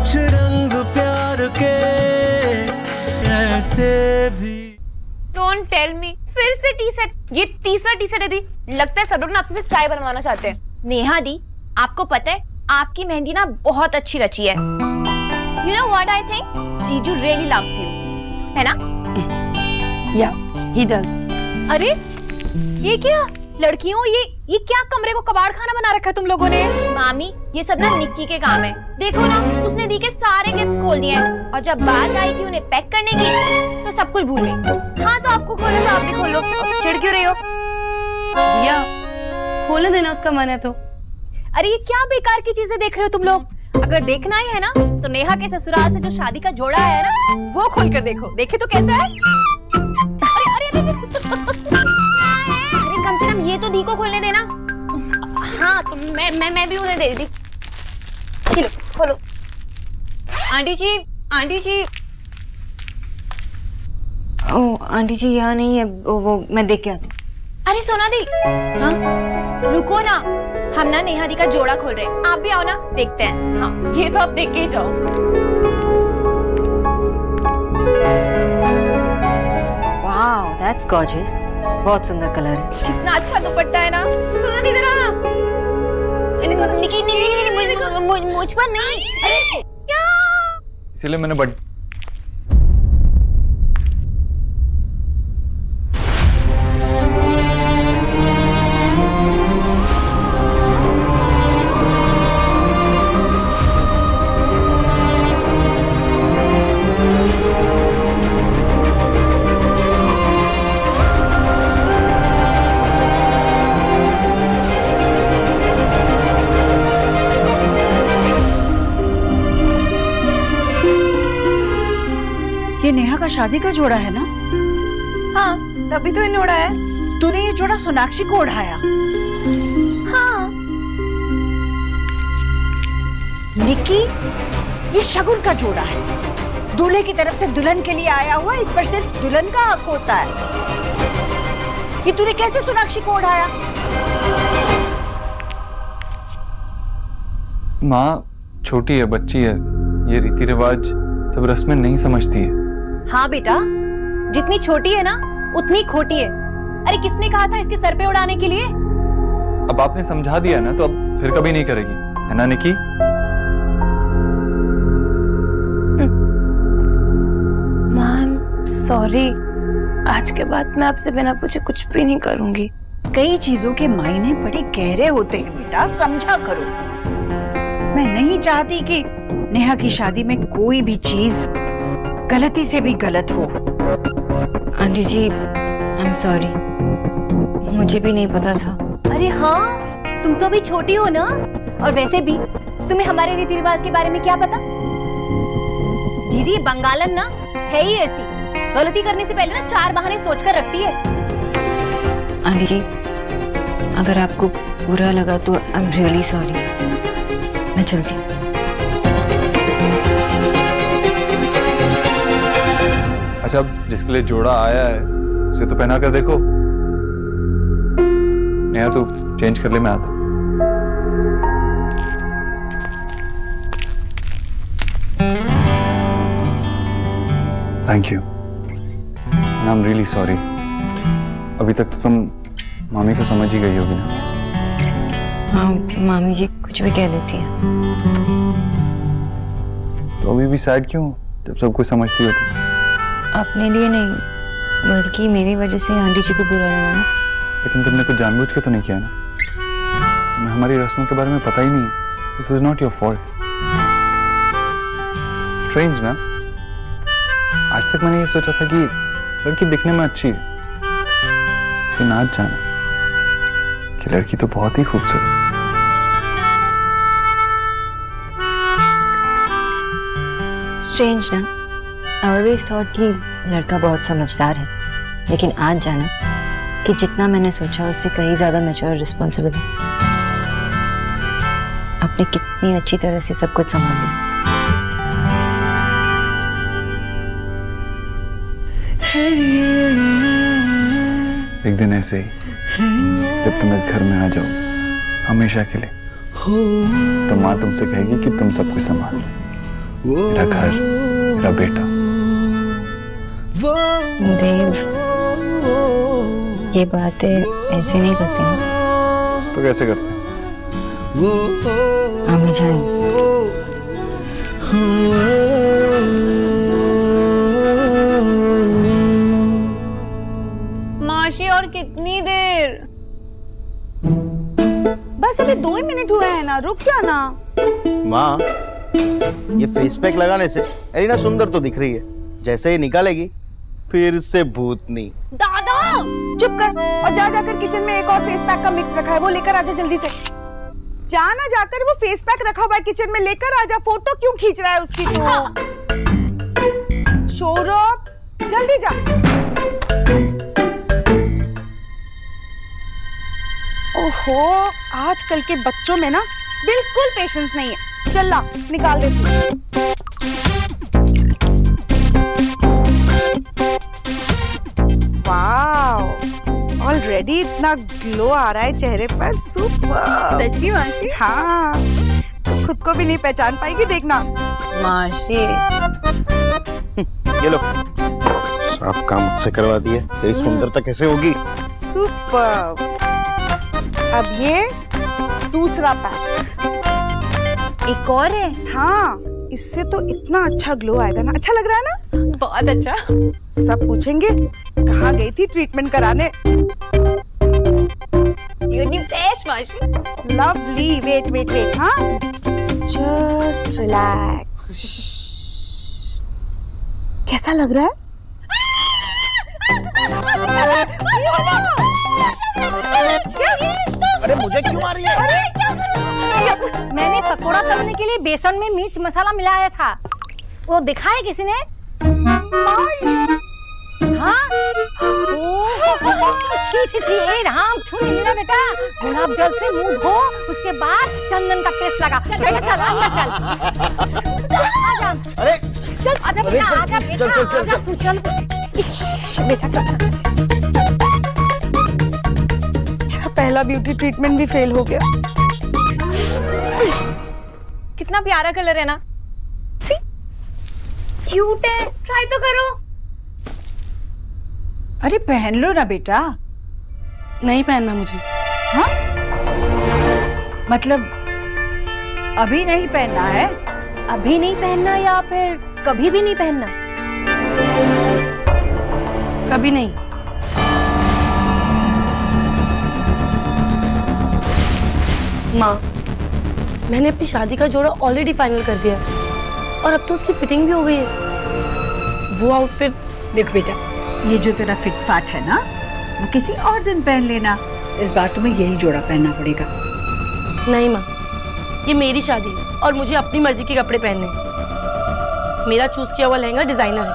कुछ रंग प्यार के ऐसे भी। डोंट टेल मी, फिर से टी सेट। ये तीसरा टी सेट है दी। लगता है सब लोग ना आपसे चाय बनवाना चाहते हैं। नेहा दी, आपको पता है आपकी मेहंदी ना बहुत अच्छी रची है। You know what I think? जीजू really loves you, है ना? Yeah, he does. अरे ये क्या लड़कियों, ये क्या कमरे को कबाड़ खाना बना रखा है तुम लोगों ने? मामी, ये सब ना निक्की के काम है। देखो ना, उसने दी के सारे गिफ्ट्स खोल दिए हैं और जब बात आई कि उन्हें पैक करने की तो सब कुछ भूल गई। हाँ तो आपको खोलना तो आप भी खोलो, चिढ़ क्यों रही हो? या खोलने देना, उसका मन है तो। अरे ये क्या बेकार की चीजें देख रहे हो तुम लोग? अगर देखना ही है ना तो नेहा के ससुराल से जो शादी का जोड़ा आया है ना, वो खोल कर देखो। देखे तो कैसा है? अरे कम से कम ये तो दी को खोलने देना। हाँ तो मैं भी उन्हें दे दी। चलो खोलो। आंटी जी, आंटी जी। ओ आंटी जी यहाँ नहीं है, वो मैं देख के आती हूँ। अरे सोना दी, हाँ रुको ना, हम ना नेहा दी का जोड़ा खोल रहे हैं। आप भी आओ ना, देखते हैं। हाँ ये तो आप देख के ही जाओ। Wow, that's gorgeous. बहुत सुंदर कलर है। कितना अच्छा दुपट्टा है ना। सोना दी जरा। निकी मुझ पर नहीं। अरे क्या? इसीलिए मैंने ये नेहा का शादी का जोड़ा है ना? हाँ तभी तो इन्हें उड़ाया है। तूने ये जोड़ा सोनाक्षी को उड़ाया? हाँ। निकी, ये शगुन का जोड़ा है। दूल्हे की तरफ से दुल्हन के लिए आया हुआ, इस पर सिर्फ दुल्हन का हक होता है। ये तूने कैसे सोनाक्षी को उड़ाया? माँ छोटी है, बच्ची है, ये रीति रिवाज सब रस्में नहीं समझती है। हाँ बेटा, जितनी छोटी है ना उतनी खोटी है। अरे किसने कहा था इसके सर पे उड़ाने के लिए? अब आपने समझा दिया ना, तो अब फिर कभी नहीं करेगी, है ना निकी? मैम सॉरी, आज के बाद मैं आपसे बिना पूछे कुछ भी नहीं करूंगी। कई चीजों के मायने बड़े गहरे होते हैं बेटा, समझा करो। मैं नहीं चाहती कि नेहा की शादी में कोई भी चीज गलती से भी गलत हो। Aunty ji, I am sorry, मुझे भी नहीं पता था। अरे हाँ, तुम तो अभी छोटी हो ना, और वैसे भी तुम्हें हमारे रीति रिवाज के बारे में क्या पता? जीजी ये बंगालन ना है ही ऐसी, गलती करने से पहले ना 4 बहाने सोचकर रखती है। आंटी जी, अगर आपको बुरा लगा तो आई एम रियली सॉरी। मैं चलती हूँ। अच्छा, अब जिसके लिए जोड़ा आया है उसे तो पहना कर देखो। नेहा तू चेंज कर ले, मैं आता। Thank you, I am really sorry. अभी तक तो तुम मामी को समझ ही गई होगी ना? हाँ, मामी जी कुछ भी कह देती है। तो अभी भी सैड क्यों, जब सब कुछ समझती हो तो? अपने लिए नहीं, बल्कि मेरी वजह से आंटी जी को बुरा लगा ना। लेकिन तुमने कुछ जानबूझ के तो नहीं किया ना? तुम्हें हमारी रस्मों के बारे में पता ही नहीं। It was not your fault. Strange ना? आज तक मैंने ये सोचा था कि लड़की दिखने में अच्छी है, लेकिन आज जाना कि लड़की तो बहुत ही खूबसूरत है। स्ट्रेंज ना? I always thought कि लड़का बहुत समझदार है, लेकिन आज जाना कि जितना मैंने सोचा उससे कहीं ज्यादा मैच्योर और रिस्पॉन्सिबल है। आपने कितनी अच्छी तरह से सब कुछ संभाल लिया। एक दिन ऐसे ही जब तुम इस घर में आ जाओ हमेशा के लिए, तो माँ तुमसे कहेगी कि तुम सब कुछ संभाल लो। मेरा घर, मेरा बेटा। देव, ये बातें ऐसे नहीं करते हैं। तो कैसे करते हैं? अम्मी जान, माशी और कितनी देर? बस अभी 2 ही मिनट हुए हैं ना, रुक जाना। माँ, ये फेस पैक लगाने से एलिना सुंदर तो दिख रही है, जैसे ही निकालेगी फिर से भूतनी। दादा चुप कर और जाकर किचन में एक और फेस पैक का मिक्स रखा है, वो लेकर आजा जल्दी से। जाना, जाकर वो फेस पैक रखा हुआ है किचन में, लेकर आजा। फोटो क्यों खींच रहा है उसकी तू? सौरभ, जल्दी जा। ओहो, आजकल के बच्चों में ना बिल्कुल पेशेंस नहीं है। चल ला, निकाल दे। वाओ, ऑलरेडी इतना ग्लो आ रहा है चेहरे पर। सुपर। सच्ची माशी? हाँ, तो खुद को भी नहीं पहचान पाएगी, देखना। माशी ये लो, सब काम मुझसे करवा दिए, तेरी सुंदरता कैसे होगी? सुपर। अब ये दूसरा पैक। एक और है? हाँ, इससे तो इतना अच्छा ग्लो आएगा ना। अच्छा लग रहा है ना? बहुत अच्छा। सब पूछेंगे कहाँ गई थी ट्रीटमेंट कराने। You're the best, माशी। लवली। वेट वेट वेट, हाँ, जस्ट रिलैक्स। कैसा लग रहा है? अरे मुझे क्यों आ रही है? मैंने पकोड़ा तलने के लिए बेसन में मिर्च मसाला मिलाया था, वो दिखाया किसी ने? हाँ? छी, ए राम, छू नहीं ना बेटा। गुलाब जल से मुंह धो, उसके बाद चंदन का पेस्ट लगा। चल अंदर चल। आजा। अरे चल आजा बेटा, आजा बेटा, आजा तू चल। बेटा चल। पहला ब्यूटी ट्रीटमेंट भी फेल हो गया। कितना प्यारा कलर है ना। सी क्यूट है, ट्राई तो करो। अरे पहन लो ना बेटा। नहीं पहनना मुझे। हाँ? मतलब अभी नहीं पहनना है? अभी नहीं पहनना या फिर कभी भी नहीं पहनना? कभी नहीं। माँ, मैंने अपनी शादी का जोड़ा ऑलरेडी फाइनल कर दिया और अब तो उसकी फिटिंग भी हो गई है। वो आउटफिट देख बेटा, ये जो तेरा फिट फाट है ना, वो किसी और दिन पहन लेना। इस बार तुम्हें यही जोड़ा पहनना पड़ेगा। नहीं माँ, ये मेरी शादी है और मुझे अपनी मर्जी के कपड़े पहनने हैं। मेरा चूज किया हुआ लहंगा डिजाइनर है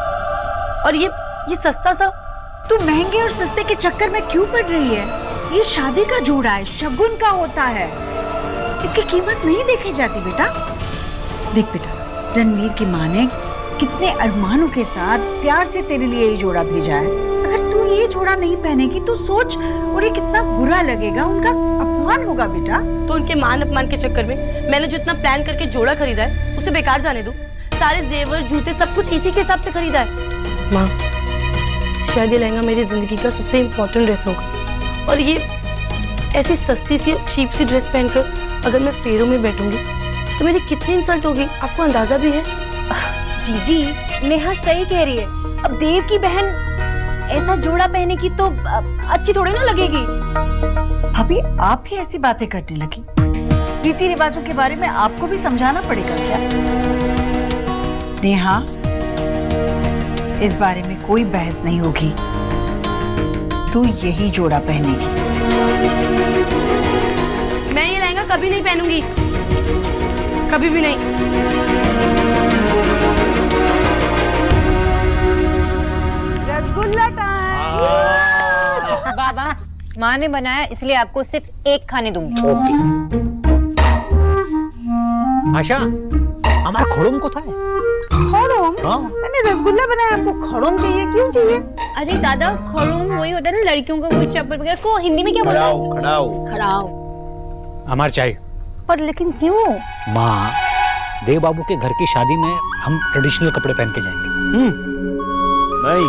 और ये सस्ता सा। तू महंगे और सस्ते के चक्कर में क्यों पड़ रही है? ये शादी का जोड़ा है, शगुन का होता है, इसकी कीमत नहीं देखी जाती बेटा। देख बेटा, रणवीर की माँ ने कितने अरमानों के साथ प्यार से तेरे लिए ये जोड़ा भेजा है। अगर तू ये जोड़ा नहीं पहनेगी तो सोच उन्हें कितना बुरा लगेगा, उनका अपमान होगा बेटा। तो उनके मान अपमान के चक्कर में मैंने जो इतना प्लान करके जोड़ा खरीदा है उसे बेकार जाने दो। सारे जेवर जूते सब कुछ इसी के हिसाब से खरीदा है। माँ, शायद ये लहंगा मेरी जिंदगी का सबसे इम्पोर्टेंट ड्रेस होगा और ये ऐसी सस्ती सी चीप सी ड्रेस पहनकर अगर मैं फेरों में बैठूंगी तो मेरी कितनी इंसल्ट होगी, आपको अंदाजा भी है? जीजी, नेहा सही कह रही है। अब देव की बहन ऐसा जोड़ा पहने की तो अच्छी थोड़ी ना लगेगी। अभी आप ही ऐसी बातें करने लगी। रीति रिवाजों के बारे में आपको भी समझाना पड़ेगा क्या? नेहा, इस बारे में कोई बहस नहीं होगी। तू यही जोड़ा पहनेगी। मैं ये लहंगा कभी नहीं पहनूंगी, कभी भी नहीं। रसगुल्ला टाइम। बाबा, माँ ने बनाया इसलिए आपको सिर्फ एक खाने दूंगी। आशा, हमारा खोड़म कोথায়? खड़ोम? मैंने रसगुल्ला बनाया, आपको खड़ोम चाहिए? क्यों चाहिए? अरे दादा, खड़ूम वही होता है ना लड़कियों का कोई चप्पल वगैरह, उसको हिंदी में क्या बोलते हैं? खड़ाओ। खड़ाओ। हमार चाहिए। पर लेकिन क्यों? माँ, देव बाबू के घर की शादी में हम ट्रेडिशनल कपड़े पहन के जाएंगे। नहीं,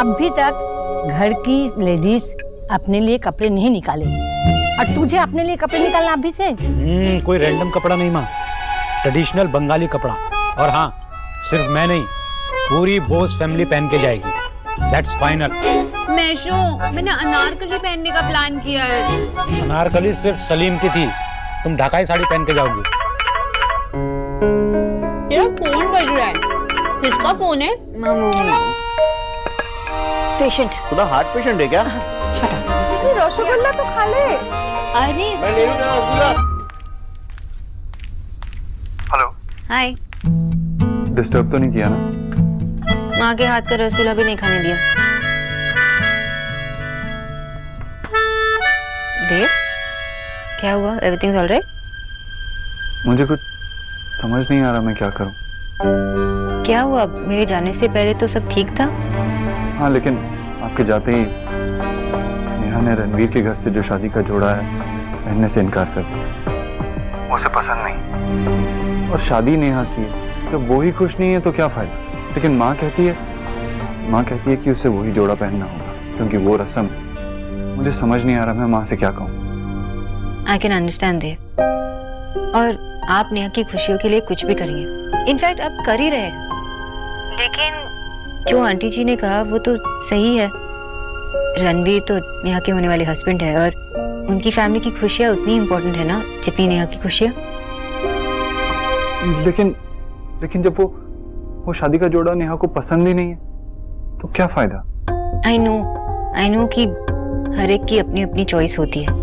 अभी तक घर की लेडीज अपने लिए कपड़े नहीं निकाले और तुझे अपने लिए कपड़े निकालना अभी से? कोई रैंडम कपड़ा नहीं माँ, ट्रेडिशनल बंगाली कपड़ा। और हाँ, सिर्फ मैं नहीं, पूरी बोस फैमिली पहन के जाएगी। That's final. मैंने अनारकली पहनने का प्लान किया है। अनारकली सिर्फ सलीम की थी, तुम ढाकाई साड़ी पहन के जाओगी। मेरा फोन बज रहा है। किसका फोन है? पेशेंट। खुदा हार्ट पेशेंट है क्या? रसगुल्ला तो खा ले। अरे मैं ले लूंगा रसगुल्ला। हेलो, हाय। डिस्टर्ब तो नहीं किया ना? माँ के हाथ का रसगुल्ला भी नहीं खाने दिया। देव, क्या हुआ? Everything all right? मुझे कुछ समझ नहीं आ रहा मैं क्या करूं। क्या हुआ? मेरे जाने से पहले तो सब ठीक था। हाँ, लेकिन आपके जाते ही नेहा ने रणवीर के घर से जो शादी का जोड़ा है पहनने से इनकार कर दिया। उसे पसंद नहीं। और शादी नेहा की है, तो वो ही खुश नहीं है तो क्या फायदा? लेकिन माँ कहती है कि उसे वही जोड़ा पहनना होगा क्योंकि वो रस्म है। मुझे समझ नहीं आ रहा मैं माँ से क्या कहूँ। आई कैन अंडरस्टैंड देव, और आप नेहा की खुशियों के लिए कुछ भी करेंगे। इनफैक्ट आप कर ही रहे हैं। लेकिन जो आंटी जी ने कहा वो तो सही है। रणवीर तो नेहा के होने वाले हस्बैंड है और उनकी फैमिली की खुशियाँ उतनी इम्पोर्टेंट है ना जितनी नेहा की खुशियाँ। लेकिन जब वो शादी का जोड़ा नेहा को पसंद ही नहीं है तो क्या फायदा? आई नो कि हर एक की अपनी अपनी चॉइस होती है,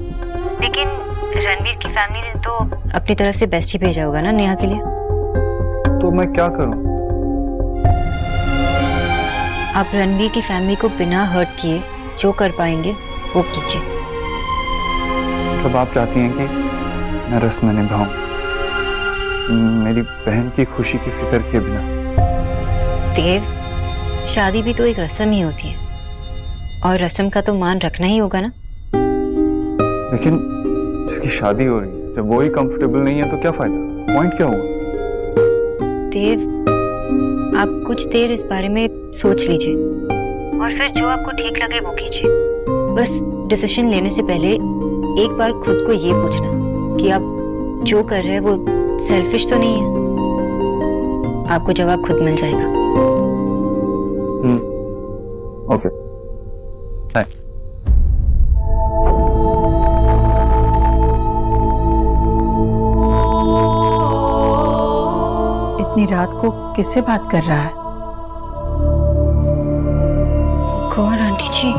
लेकिन रणवीर की फैमिली ने तो अपनी तरफ से बेस्ट ही भेजा होगा ना नेहा के लिए। तो मैं क्या करूं? आप रणवीर की फैमिली को बिना हर्ट किए जो कर पाएंगे वो कीजिए। मतलब आप चाहती हैं कि मैं रस्म निभाऊं, मेरी बहन की खुशी की फिक्र किए बिना? देव, शादी भी तो एक रस्म ही होती है और रस्म का तो मान रखना ही होगा ना। लेकिन जिसकी शादी हो रही है जब वो ही कंफर्टेबल नहीं है तो क्या फायदा? पॉइंट क्या हुआ? देव, आप कुछ देर इस बारे में सोच लीजिए और फिर जो आपको ठीक लगे वो कीजिए। बस डिसीजन लेने से पहले एक बार खुद को ये पूछना कि आप जो कर रहे हैं वो सेल्फिश तो नहीं है। आपको जवाब खुद मिल जाएगा। Okay, thanks. इतनी रात को किससे बात कर रहा है? कौन आंटी जी?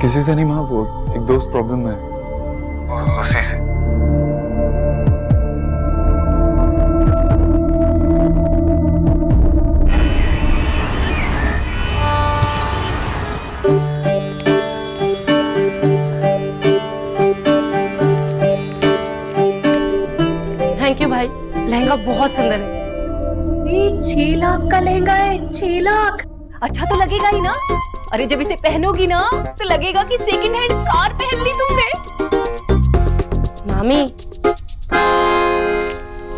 किसी से नहीं माँ, वो एक दोस्त प्रॉब्लम में है उसी से। थैंक यू भाई, लहंगा बहुत सुंदर है। 6 लाख का लहंगा है, 6 लाख। अच्छा तो लगेगा ही ना। अरे जब इसे पहनोगी ना तो लगेगा कि सेकंड हैंड कार पहन ली तुमने। मामी,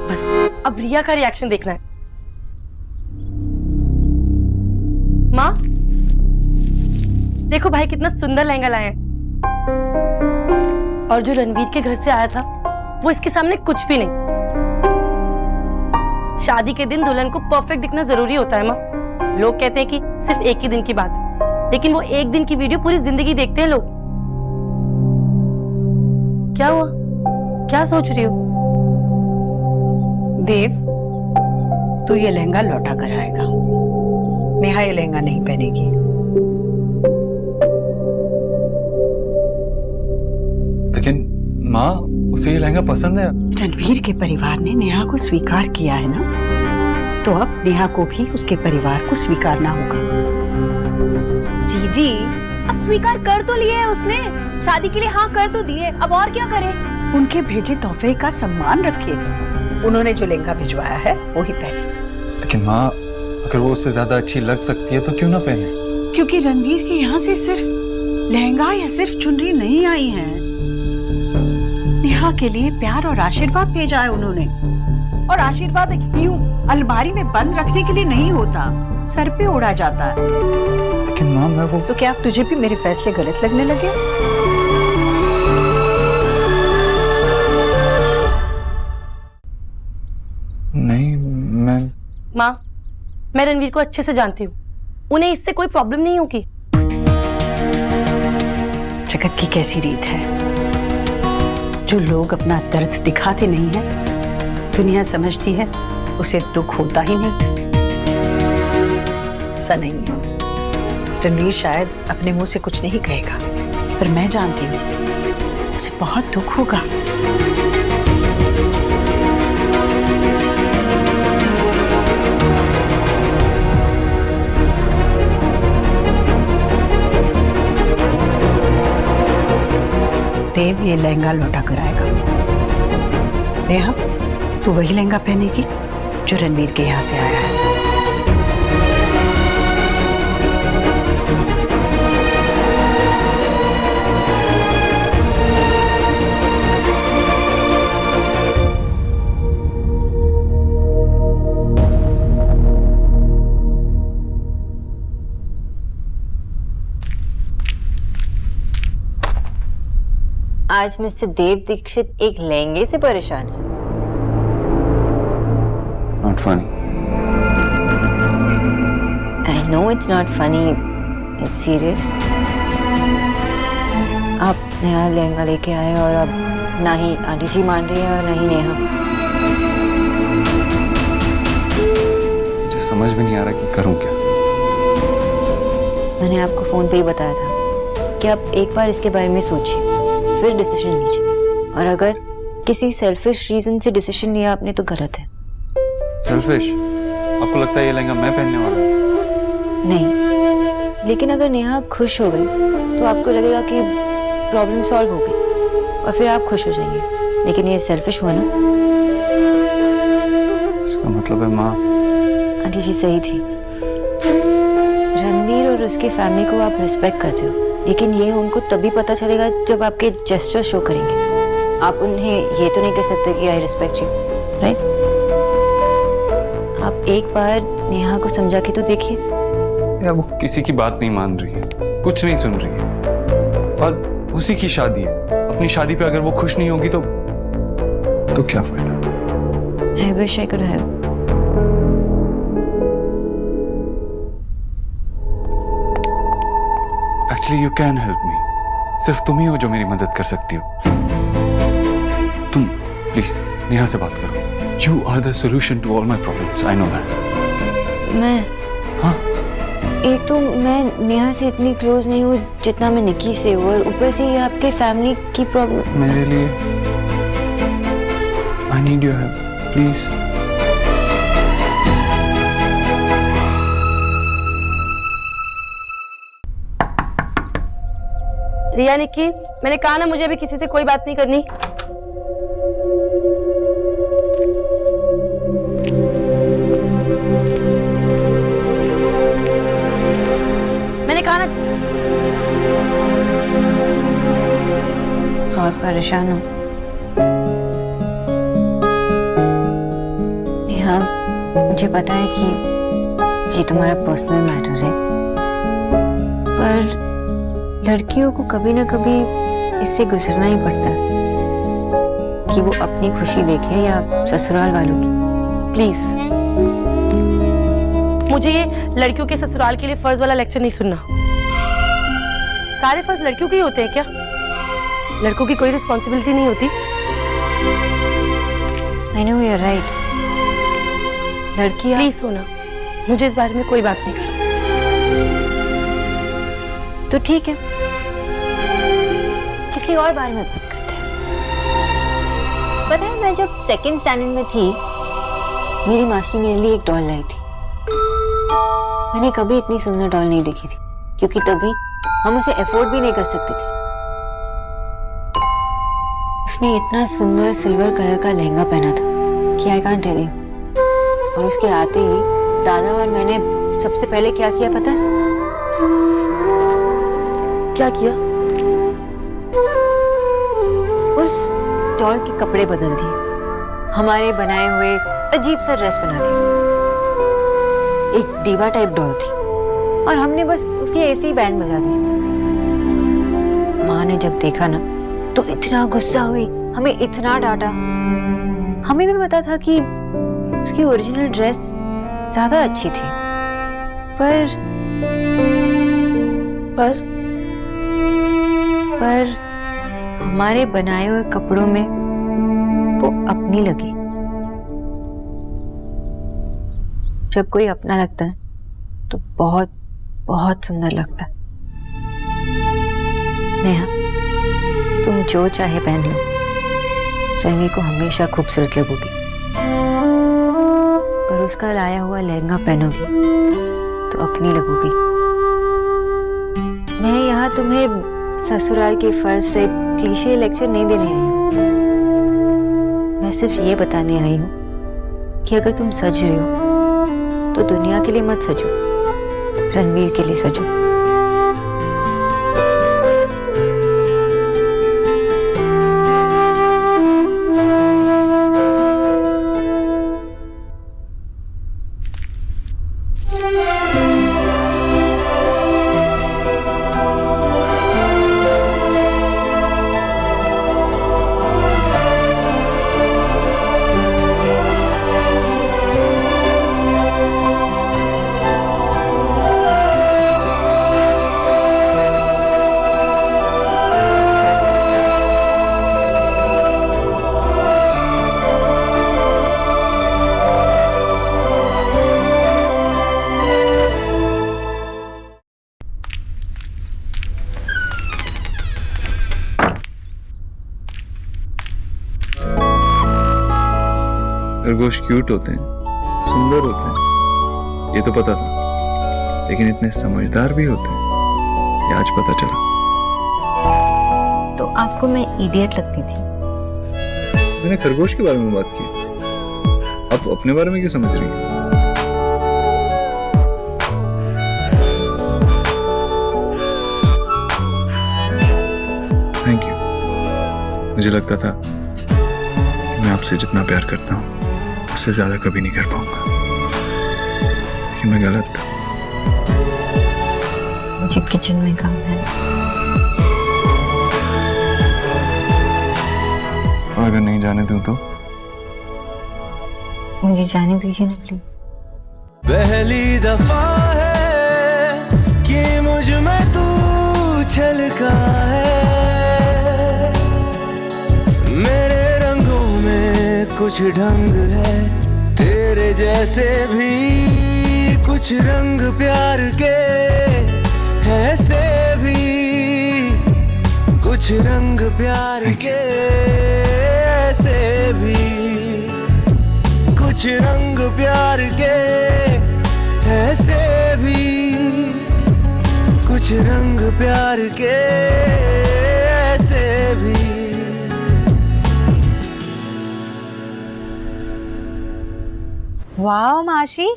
बस अब रिया का रिएक्शन देखना है। माँ, देखो भाई कितना सुंदर लहंगा लाए हैं। और जो रणवीर के घर से आया था वो इसके सामने कुछ भी नहीं। शादी के दिन दुल्हन को परफेक्ट दिखना जरूरी होता है माँ। लोग कहते हैं कि सिर्फ एक ही दिन की बात है, लेकिन वो एक दिन की वीडियो पूरी जिंदगी देखते हैं लोग। क्या हुआ? क्या सोच रही हो? देव, तू ये लहंगा लौटा कर आएगा। नेहा ये लहंगा नहीं पहनेगी। लेकिन माँ, उसे ये लहंगा पसंद है। रणवीर के परिवार ने नेहा को स्वीकार किया है ना, तो अब नेहा को भी उसके परिवार को स्वीकारना होगा। जी, अब स्वीकार कर तो लिया है उसने, शादी के लिए हाँ कर तो दिए, अब और क्या करे? उनके भेजे तोहफे का सम्मान रखे। उन्होंने जो लहंगा भिजवाया है वो ही पहने। लेकिन माँ, अगर वो उससे ज्यादा अच्छी लग सकती है तो क्यों ना पहने? क्योंकि रणवीर के यहाँ से सिर्फ लहंगा या सिर्फ चुनरी नहीं आई है। नेहा नेहा के लिए प्यार और आशीर्वाद भेजा है उन्होंने। और आशीर्वाद यूं अलमारी में बंद रखने के लिए नहीं होता, सर पे ओढ़ा जाता है। लेकिन माँ मैं वो तो क्या अब तुझे भी मेरे फैसले गलत लगने लगे? नहीं, मैं माँ, मैं रणवीर को अच्छे से जानती हूँ, उन्हें इससे कोई प्रॉब्लम नहीं होगी। जगत की कैसी रीत है, जो लोग अपना दर्द दिखाते नहीं है, दुनिया समझती है उसे दुख होता ही नहीं। ऐसा नहीं है। रणवीर शायद अपने मुंह से कुछ नहीं कहेगा, पर मैं जानती हूँ उसे बहुत दुख होगा। देव ये लहंगा लौटा कर आएगा। नेहा, तू वही लहंगा पहनेगी जो रणवीर के यहाँ से आया है। आज मिस्टर देव दीक्षित एक लहंगे से परेशान है। Not funny. I know it's not funny, it's serious. आप नया लहंगा लेके आए और अब ना ही आंटी जी मान रही है और ना ही नेहा। मुझे समझ भी नहीं आ रहा कि करूं क्या। मैंने आपको फोन पे ही बताया था कि आप एक बार इसके बारे में सोचिए, फिर डिसीजन लीजिए। और अगर किसी सेल्फिश रीजन से डिसीजन लिया आपने तो गलत है। सेल्फिश? आपको लगता है ये लहंगा मैं पहनने वाला हूं? नहीं, लेकिन अगर नेहा खुश हो गई तो आपको लगेगा कि प्रॉब्लम सॉल्व हो गई और फिर आप खुश हो जाएंगे। लेकिन ये सेल्फिश हुआ ना। इसका मतलब है माँ आंटी जी सही थी। रणवीर और उसकी फैमिली को आप रिस्पेक्ट करते हो, लेकिन ये उनको तभी पता चलेगा जब आपके जेस्चर शो करेंगे। आप उन्हें ये तो नहीं कह सकते कि आई रिस्पेक्ट यू, राइट? आप एक बार नेहा को समझा के तो देखिए। यार वो किसी की बात नहीं मान रही है, कुछ नहीं सुन रही है, और उसी की शादी है। अपनी शादी पे अगर वो खुश नहीं होगी तो क्या फायदा? I wish I could have. Actually, you can help me. सिर्फ तुम ही हो जो मेरी मदद कर सकती हो। तुम प्लीज नेहा से बात करो। You are the solution to all my problems. I know that. मैं हाँ? एक तो मैं नेहा से इतनी क्लोज नहीं हूँ जितना मैं निक्की से हूँ, और ऊपर से ये आपके फैमिली की प्रॉब्लम। मेरे लिए I need your help. Please. रिया, निक्की, मैंने कहा ना मुझे अभी किसी से कोई बात नहीं करनी। मैंने कहा ना। बहुत परेशान हूँ नेहा। मुझे पता है कि ये तुम्हारा पर्सनल मैटर है, पर लड़कियों को कभी ना कभी इससे गुजरना ही पड़ता है कि वो अपनी खुशी देखे या ससुराल वालों की। प्लीज, मुझे ये लड़कियों के ससुराल के लिए फर्ज वाला लेक्चर नहीं सुनना। सारे फर्ज लड़कियों के ही होते हैं क्या? लड़कों की कोई रिस्पॉन्सिबिलिटी नहीं होती? I know you are right. लड़कियां। प्लीज सोना, मुझे इस बारे में कोई बात नहीं करनी। तो ठीक है, किसी और बारे में बात करते हैं। पता है, मैं जब सेकंड स्टैंडर्ड में थी, मेरी मासी मेरे लिए एक डॉल लाई थी। मैंने कभी इतनी सुंदर डॉल नहीं देखी थी, क्योंकि तभी हम उसे अफोर्ड भी नहीं कर सकते थे। उसने इतना सुंदर सिल्वर कलर का लहंगा पहना था कि आई कांट टेल यू। और उसके आते ही दादा और मैंने सबसे पहले क्या किया पता है? क्या किया? उस डॉल के कपड़े बदल दिए, हमारे बनाए हुए अजीब सा ड्रेस बना दिया। एक डीवा टाइप डॉल थी और हमने बस उसकी ऐसे ही बैंड बजा दी। माँ ने जब देखा ना तो इतना गुस्सा हुई, हमें इतना डांटा। हमें भी पता था कि उसकी ओरिजिनल ड्रेस ज्यादा अच्छी थी, पर हमारे बनाए हुए कपड़ों में वो अपनी लगी। जब कोई अपना लगता है तो बहुत बहुत सुंदर लगता है। नेहा, तुम जो चाहे पहन लो, रणवीर को हमेशा खूबसूरत लगोगी। पर उसका लाया हुआ लहंगा पहनोगी तो अपनी लगोगी। मैं यहाँ तुम्हें ससुराल के फर्स्ट टाइप क्लीशे लेक्चर नहीं देने आई हूँ। मैं सिर्फ ये बताने आई हूँ कि अगर तुम सज रहे हो तो दुनिया के लिए मत सजो, रणवीर के लिए सजो। खरगोश क्यूट होते हैं, सुंदर होते हैं, ये तो पता था, लेकिन इतने समझदार भी होते हैं ये आज पता चला। तो आपको मैं इडियट लगती थी? मैंने खरगोश के बारे में बात की, आप अपने बारे में क्यों समझ रही हैं? Thank you. मुझे लगता था कि मैं आपसे जितना प्यार करता हूँ उससे ज्यादा कभी नहीं कर पाऊंगा, लेकिन मैं गलत था। मुझे किचन में काम है, और अगर नहीं जाने दूं तो? मुझे जाने दीजिए ना प्लीज। पहली दफा है कि मुझ में तू छलका है, मेरे रंगों में कुछ ढंग है, तेरे जैसे भी कुछ रंग प्यार के, ऐसे भी कुछ रंग प्यार के, ऐसे भी कुछ रंग प्यार के, ऐसे भी कुछ रंग प्यार के, ऐसे भी। वाह माशी,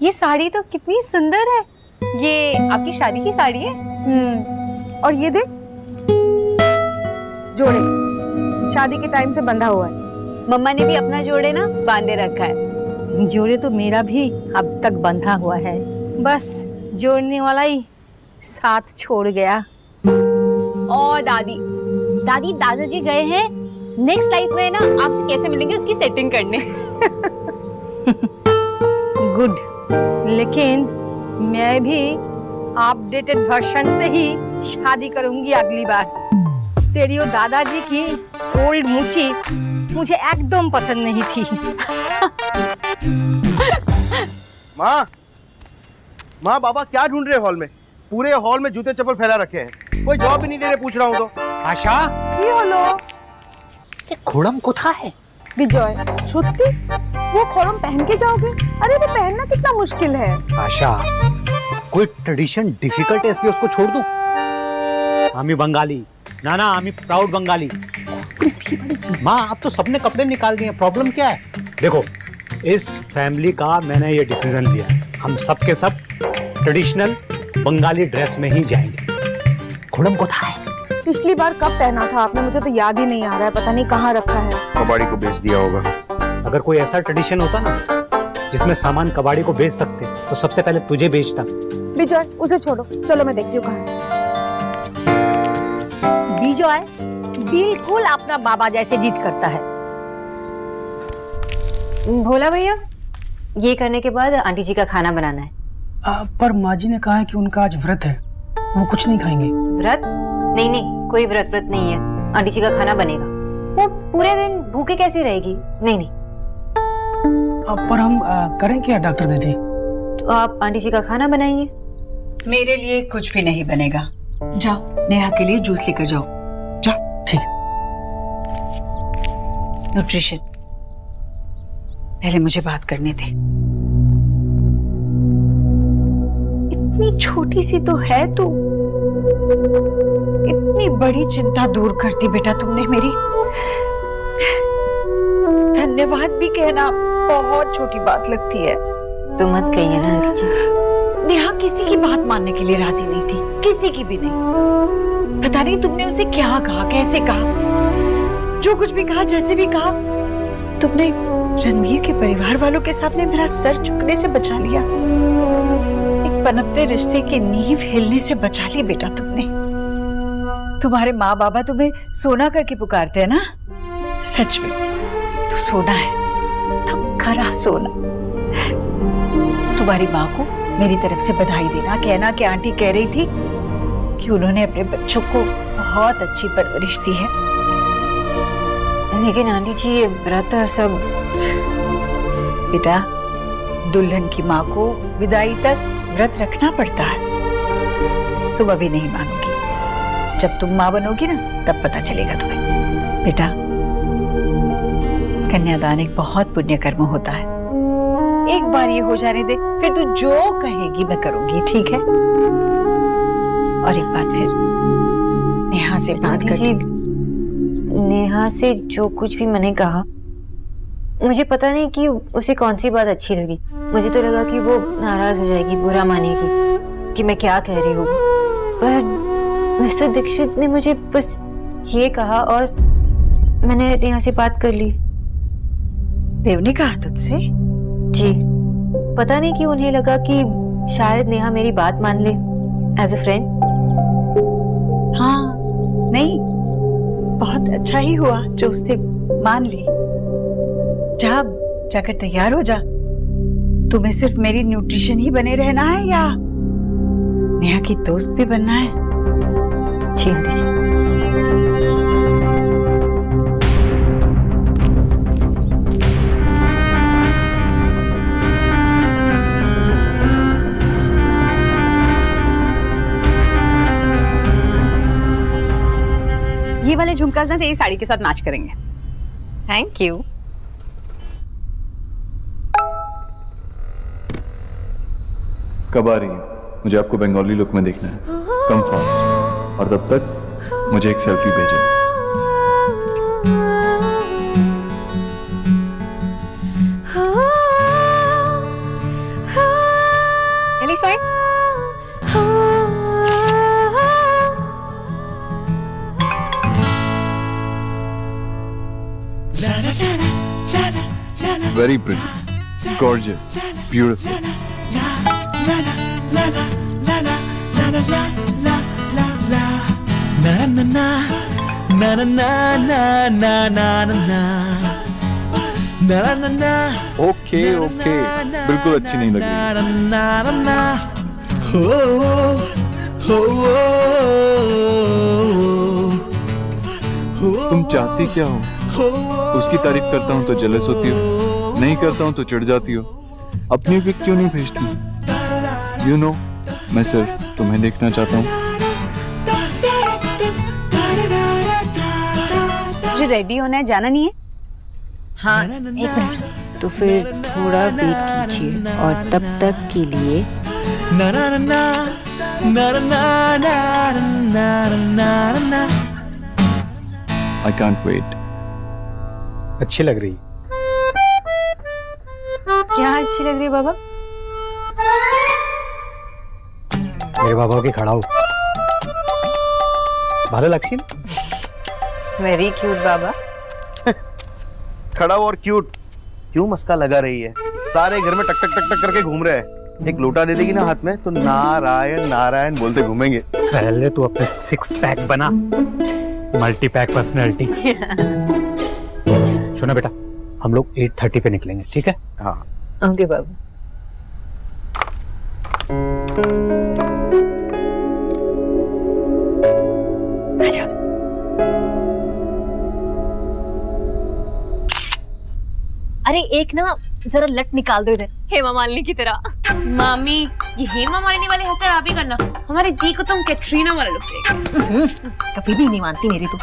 ये साड़ी तो कितनी सुंदर है। ये आपकी शादी की साड़ी है? और ये देख, जोड़े शादी के टाइम से बंधा हुआ है। मम्मा ने भी अपना जोड़े ना बांधे रखा है। जोड़े तो मेरा भी अब तक बंधा हुआ है, बस जोड़ने वाला ही साथ छोड़ गया। और दादी दादाजी गए हैं नेक्स्ट लाइफ में ना आपसे कैसे मिलेंगे उसकी सेटिंग करने। गुड, लेकिन मैं भी अपडेटेड वर्जन से ही शादी करूंगी अगली बार। तेरी और दादाजी की ओल्ड मूछी मुझे एकदम पसंद नहीं थी। माँ बाबा क्या ढूंढ रहे हॉल में? पूरे हॉल में जूते चप्पल फैला रखे हैं, कोई जवाब भी नहीं दे रहे, पूछ रहा हूँ तो। आशा, কি হলো? घोड़म कोথায় है? विजय, सত্যি वो खरम पहन के जाओगे? अरे वो पहनना कितना मुश्किल है। आशा, कोई ट्रेडिशन डिफिकल्ट है इसलिए उसको छोड़ दूं? आमी बंगाली, ना आमी प्राउड बंगाली। माँ, अब तो सबने कपड़े निकाल दिए, प्रॉब्लम क्या है? देखो, इस फैमिली का मैंने ये डिसीजन लिया, हम सब के सब ट्रेडिशनल बंगाली ड्रेस में ही जाएंगे। घोड़म कोথায় है? पिछली बार कब पहना था आपने? मुझे तो याद ही नहीं आ रहा है, पता नहीं कहाँ रखा है। कबाड़ी को बेच दिया होगा। अगर कोई ऐसा ट्रेडिशन होता ना जिसमें सामान कबाड़ी को बेच सकते तो सबसे पहले तुझे बेचता। विजय उसे छोड़ो, चलो मैं देखती हूँ कहाँ है। विजय बिल्कुल अपना बाबा जैसे जिद करता है। भोला भैया, ये करने के बाद आंटी जी का खाना बनाना है। पर माँ जी ने कहा है कि उनका आज व्रत है, वो कुछ नहीं खाएंगे। व्रत? नहीं नहीं, कोई व्रत नहीं है। आंटी जी का खाना बनेगा। वो पूरे दिन भूखे कैसी रहेगी? नहीं नहीं। पर हम करें क्या डॉक्टर दीदी? तो आप आंटी जी का खाना बनाइए। मेरे लिए कुछ भी नहीं बनेगा। जाओ नेहा के लिए जूस लेकर जाओ। जाओ। ठीक। न्यूट्रिशन, पहले मुझे बात करने दे। इतनी छोटी सी तो है तू, इतनी बड़ी चिंता दूर कर दी बेटा तुमने मेरी। धन्यवाद भी कहना बहुत छोटी बात लगती है। तो मत कहिए ना आंटी जी। नेहा किसी की बात मानने के लिए राजी नहीं थी, किसी की भी नहीं। पता नहीं तुमने उसे क्या कहा, कैसे कहा, जो कुछ भी कहा, जैसे भी कहा, तुमने रणवीर के परिवार वालों के सामने मेरा सर झुकने से बचा लिया। एक पनपते रिश्ते की नींव हिलने से बचा ली बेटा तुमने। तुम्हारे माँ बाबा तुम्हें सोना करके पुकारते हैं ना? सच में तू सोना है, तुम खरा सोना। तुम्हारी माँ को मेरी तरफ से बधाई देना, कहना कि आंटी कह रही थी कि उन्होंने अपने बच्चों को बहुत अच्छी परवरिश दी है। लेकिन आंटी जी, ये व्रत और सब। बेटा, दुल्हन की माँ को विदाई तक व्रत रखना पड़ता है। तुम अभी नहीं मानोगी, जब तुम माँ बनोगी ना तब पता चलेगा तुम्हें। बेटा, कन्यादान एक बहुत पुण्य कर्म होता है। एक बार ये हो जाने दे, फिर तू जो कहेगी मैं करूंगी, ठीक है? और एक बार फिर नेहा से बात कर। नेहा से जो कुछ भी मैंने कहा, मुझे पता नहीं कि उसे कौन सी बात अच्छी लगी। मुझे तो लगा कि वो नाराज हो जाएगी, बुरा मानेगी कि मैं क्या कह रही हूँ। पर मिस्टर दीक्षित ने मुझे बस ये कहा और मैंने नेहा से बात कर ली। देव ने कहा तुझसे? जी, पता नहीं कि उन्हें लगा कि शायद नेहा मेरी बात मान ले एज अ फ्रेंड। हाँ, नहीं, बहुत अच्छा ही हुआ जो उसने मान ली। जाकर तैयार हो जा। तुम्हें सिर्फ मेरी न्यूट्रिशन ही बने रहना है या नेहा की दोस्त भी बनना है? जी आंटी जी। ये वाले झुमकास ना तेरी साड़ी के साथ मैच करेंगे। Thank you. कब आ रही है? मुझे आपको बंगाली लुक में देखना है। Come fast. और तब तक मुझे एक सेल्फी भेजें। Very pretty, gorgeous, beautiful. Okay okay, बिल्कुल अच्छी नहीं लग रही। तुम चाहती क्या हो? उसकी तारीफ करता हूँ तो जेलस होती हो, नहीं करता हूँ तो चिढ़ जाती हो। अपनी पिक क्यों नहीं भेजती? यू नो, मैं सिर्फ तुम्हें देखना चाहता हूँ। मुझे रेडी होना है, जाना नहीं है? हाँ, एक मिनट। तो फिर थोड़ा वेट कीजिए और तब तक के लिए I can't wait. अच्छी लग रही। क्या अच्छी लग रही है बाबा? मेरे बाबा के खड़ा हो। ভালো লাগছে না? वेरी क्यूट बाबा। खड़ा और क्यूट क्यों मस्का लगा रही है? सारे घर में टक टक टक टक करके घूम रहे हैं। एक लोटा दे देगी ना हाथ में तो नारायण नारायण बोलते घूमेंगे। पहले तू अपने 6 पैक बना, मल्टी पैक पर्सनैलिटी। सुना बेटा, हम लोग 8:30 पे निकलेंगे, ठीक है? हाँ ओके बाबा। आजा। अरे एक ना जरा लट निकाल दो इधर, हेमा मालिनी की तरह। मामी, ये हेमा मालिनी वाले हंसर आप ही करना। हमारे दी को तुम कैटरीना वाला लुक देगा। कभी भी नहीं मानती मेरी तू।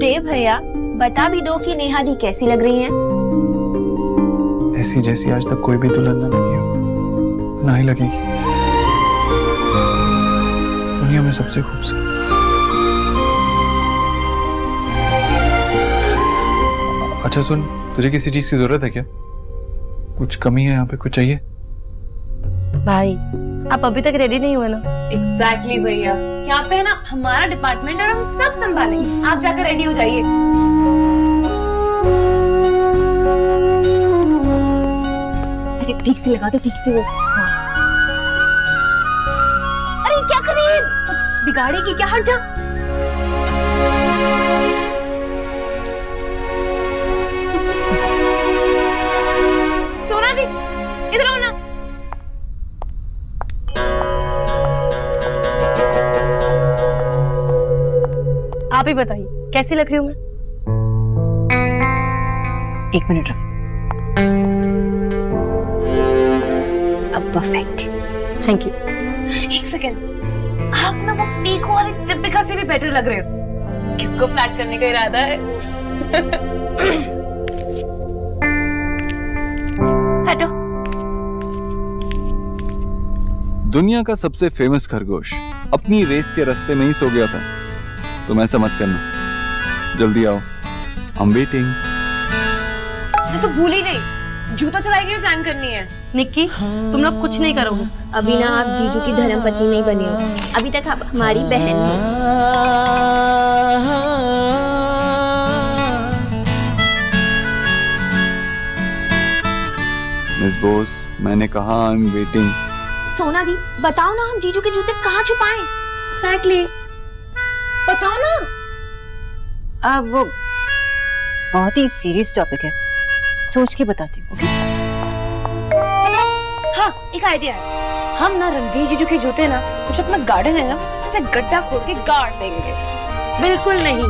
देव भैया, बता भी दो कि नेहा दी कैसी लग रही हैं? ऐसी जैसी आज तक कोई भी दुल्हन ना लगी हो, ना ही लगेगी। दुनिया में सबसे खूबसूरत। अच्छा सुन, तुझे किसी चीज की जरूरत है क्या? कुछ कमी है यहाँ पे, कुछ चाहिए? भाई आप अभी तक रेडी नहीं हुए ना? एग्जैक्टली भैया, यहाँ पे है ना हमारा डिपार्टमेंट और हम सब संभालेंगे। आप जाकर रेडी हो जाइए। अरे ठीक से लगा दो, ठीक से वो। अरे क्या कर रही है? सब बिगाड़ेगी क्या? हट जा। सोना दी, इधर आओ ना। आप ही बताइए कैसी लग रही हूँ मैं? एक मिनट रुक। अब परफेक्ट। Thank you. एक सेकेंड, आप ना वो पीको वाली दीपिका से भी बेटर लग रहे हो। किसको फ्लैट करने का इरादा है? हटो। दुनिया का सबसे फेमस खरगोश अपनी रेस के रास्ते में ही सो गया था। तुम ऐसा मत करना, जल्दी आओ, आई एम वेटिंग। मैं तो भूल ही गई, जूता चढ़ाई की भी प्लान करनी है। निक्की, तुम लोग कुछ नहीं करोगे। अभी ना आप जीजू की धर्मपत्नी नहीं बनी हो, अभी तक आप हमारी बहन हो। मिस बोस, मैंने कहा आई एम वेटिंग। सोना दी, बताओ ना हम जीजू के जूते कहाँ छुपाएं? एग्जैक्टली, बताओ ना। अब वो बहुत ही सीरियस टॉपिक है, सोच के बताती हूँ। ओके? हाँ, एक आइडिया है। हम ना रणवीर जीजू के जूते ना, कुछ अपना गार्डन है ना, अपना गड्ढा खोद के गाड़ देंगे। बिल्कुल नहीं।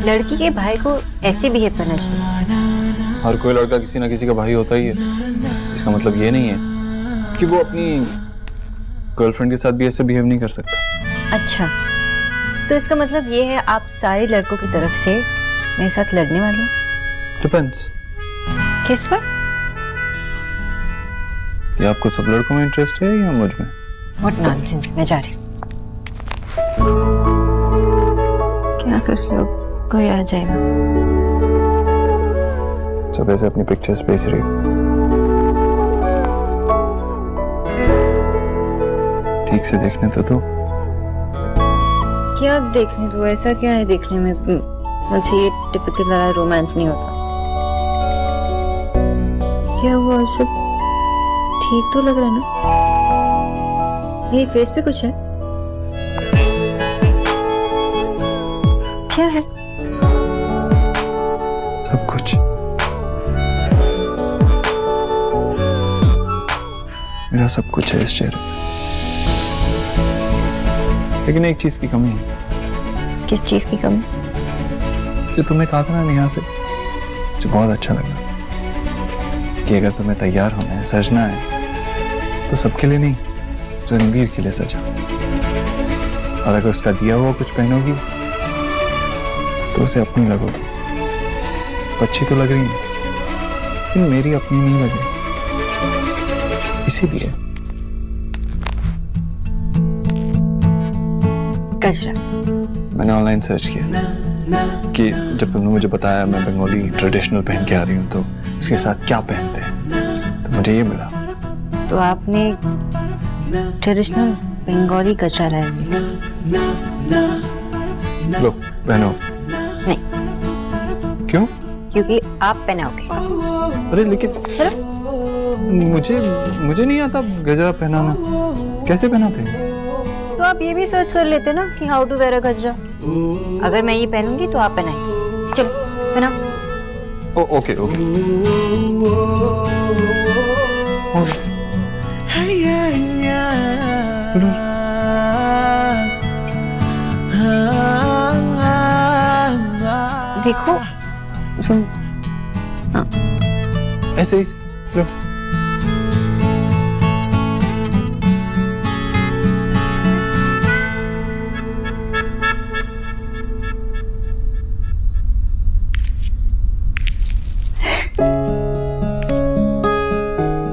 लड़की के भाई को ऐसे बिहेव करना चाहिए। हर कोई लड़का किसी ना किसी का भाई होता ही है। इसका मतलब ये नहीं है कि वो अपनी गर्लफ्रेंड के साथ भी ऐसे बिहेव नहीं कर सकता। अच्छा, तो इसका मतलब ये है आप सारे लड़कों की तरफ से मेरे साथ लड़ने वाले हो? डिपेंड्स। किस पर? ये आपको सब लड़कों में इंटरेस्ट है या मुझ में? What nonsense, मैं जा रही हूँ। क्या कर रहे हो? कोई आ जाएगा। सब ऐसे अपनी पिक्चर्स भेज रही हो। ठीक से देखने तो दो। क्या देखने दो? ऐसा क्या है देखने में? मुझे ये टिपिकल वाला रोमांस नहीं होता। क्या हुआ? सब ठीक तो लग रहा है ना? ये फेस पे कुछ है? क्या है? सब कुछ। मेरा सब कुछ है इस चेहरे पे। लेकिन एक चीज की कमी है। किस चीज की कमी? जो तुम्हें कहा था ना नेहा से, जो बहुत अच्छा लगा कि अगर तुम्हें तैयार होना है, सजना है, तो सबके लिए नहीं, रणवीर के लिए सजा। और अगर उसका दिया हुआ कुछ पहनोगी तो उसे अपनी लगोगी। अच्छी तो लग रही है, लेकिन मेरी अपनी नहीं लग रही। इसीलिए गजरा। मैंने ऑनलाइन सर्च किया कि जब तुमने मुझे बताया मैं बंगाली ट्रेडिशनल पहन के आ रही हूँ तो उसके साथ क्या पहनते हैं, तो मुझे ये मिला। तो आपने ट्रेडिशनल बंगाली गजरा लाया मेरे लिए। लो पहनो। नहीं, क्यों? क्योंकि आप पहनाओगे। अरे लेकिन चलो, मुझे नहीं आता गजरा पहनाना, कैसे पहनाते हैं? तो आप ये भी सर्च कर लेते ना कि हाउ टू वेयर अ गजरा। अगर मैं ये पहनूंगी तो आप पहनाएंगे। चलो पहनाओ। Okay okay. देखो तुम, हाँ ऐसे ही लो।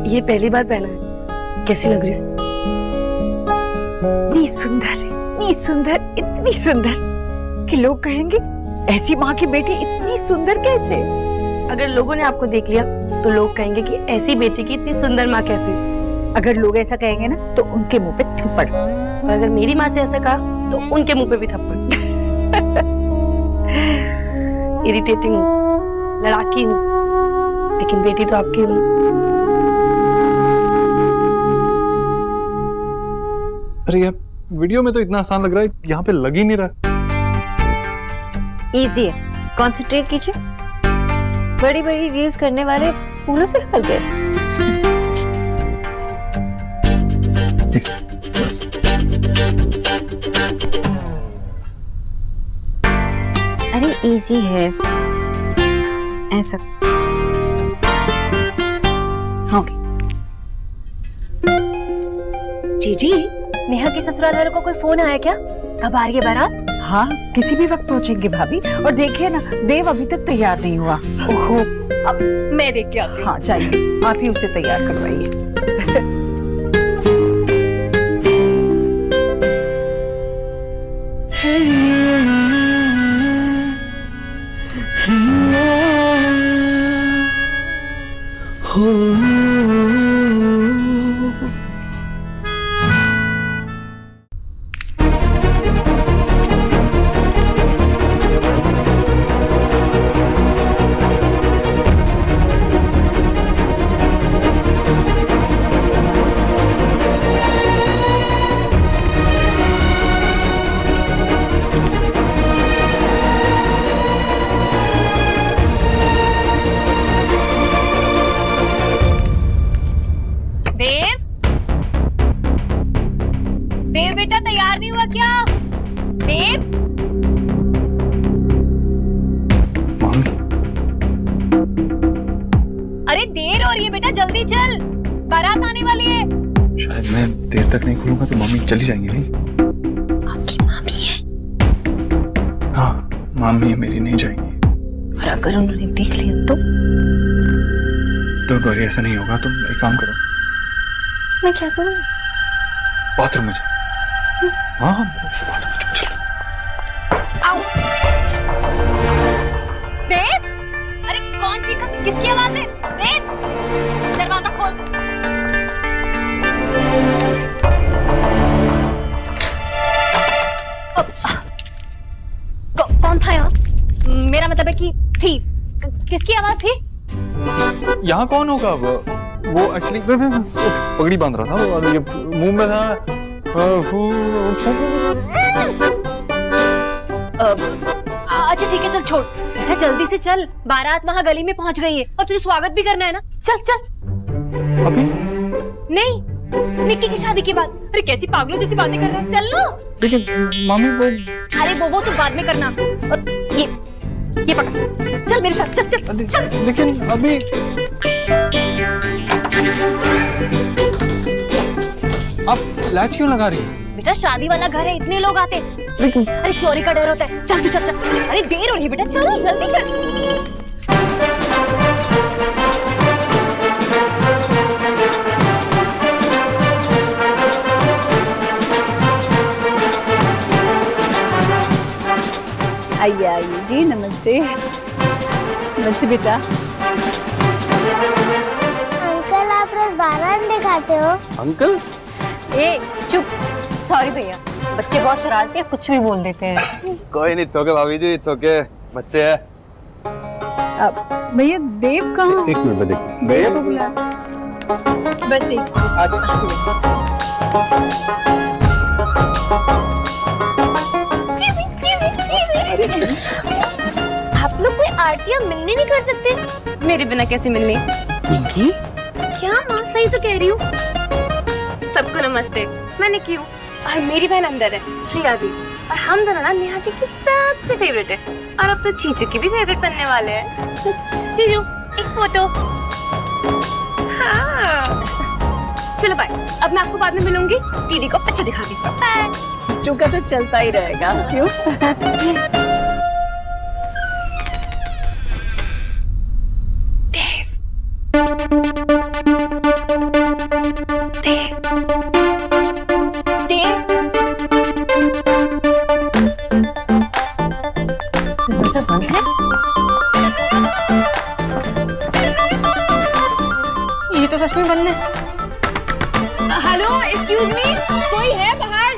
ये पहली बार पहना है, कैसी लग रही है? इतनी सुंदर, इतनी सुंदर कि लोग कहेंगे ऐसी माँ की बेटी इतनी सुंदर कैसे? अगर लोगों ने आपको देख लिया तो लोग कहेंगे कि ऐसी बेटी की इतनी सुंदर माँ कैसे? अगर लोग ऐसा कहेंगे ना तो उनके मुंह पे थप्पड़, और अगर मेरी माँ से ऐसा कहा तो उनके मुंह पे भी थप्पड़। इरिटेटिंग हूँ, लड़ाकी हूँ, लेकिन बेटी तो आपकी हूँ। अरे यार वीडियो में तो इतना आसान लग रहा है, यहाँ पे लग ही नहीं रहा। इजी है, कंसंट्रेट कीजिए। बड़ी बड़ी रील्स करने वाले फूलों से फल गए। अरे इजी है, ऐसा ओके। जीजी, नेहा के ससुराल वालों को कोई फोन आया क्या? कब आ रही है बारात? हाँ किसी भी वक्त पहुंचेंगे भाभी। और देखिए ना, देव अभी तक तैयार नहीं हुआ। ओहो, अब मैं देख के आती हूँ। हाँ चाहिए, आप ही उसे तैयार करवाइए। देव बेटा तैयार नहीं हुआ क्या? देव, मम्मी, अरे देर हो रही है बेटा, जल्दी चल, बारात आने वाली है। शायद मैं देर तक नहीं खुलूंगा तो मम्मी चली जाएंगी। नहीं, आपकी मामी है। हाँ मामी है मेरी, नहीं जाएंगी। और अगर उन्होंने देख लिया तो? डोंट वरी, ऐसा नहीं होगा। तुम एक काम करो। मैं क्या करूँ? बाथरूम में जाओ। हाँ बाथरूम में जाओ, चलो। देव, अरे कौन चीखा? किसकी आवाज है? देव, दरवाजा खोल। कौन था यहाँ? मेरा मतलब है कि थी। किसकी आवाज थी? यहाँ कौन होगा? वो एक्चुअली पगड़ी बांध रहा था और ये मुंह में था। अच्छा ठीक है, चल छोड़ बेटा, जल्दी से चल, बारात वहाँ गली में पहुँच गई है और तुझे स्वागत भी करना है ना। चल चल। अभी नहीं, निक्की की शादी के बाद। अरे कैसी पागलों जैसी बातें कर रहा है, चल लो। लेकिन मामी वो, अरे वो तो बाद में करना। और ये पकड़, चल मेरे साथ, चल चल चल। लेकिन अभी आप लैच क्यों लगा रही है? बेटा शादी वाला घर है, इतने लोग आते। लेकिन अरे चोरी का डर होता है। चल तू चल चल। अरे देर हो रही है बेटा, चल जल्दी चल। आइए आइए जी, नमस्ते। नमस्ते बेटा। अंकल आप रोज 12 अंडे खाते हो? अंकल? ए चुप। सॉरी भैया, बच्चे बहुत शरारती हैं, कुछ भी बोल देते हैं। कोई नहीं, इट्स ओके भाभी जी, इट्स ओके, बच्चे हैं। भैया देव कहाँ? एक मिनट में देखो। देव को बुला। बस एक आप लोग कोई आरतियाँ मिलनी नहीं कर सकते? मेरे बिना कैसे मिलनी? निकी? क्या माँ, सही तो कह रही हूँ। सबको नमस्ते, मैं निकी हूँ और मेरी बहन अंदर है, श्रिया दी। और हम दोनों ना नेहा दी की सबसे फेवरेट है और अब तो चीचू की भी फेवरेट बनने वाले हैं। चीचू एक फोटो। हाँ चलो बाय, अब मैं आपको बाद में मिलूंगी, दीदी को अच्छा दिखा दी। बाय। चुका तो चलता ही रहेगा, क्यों? दरवाजा बंद है? ये तो सच में बंद है। हेलो, एक्सक्यूज मी, कोई है बाहर?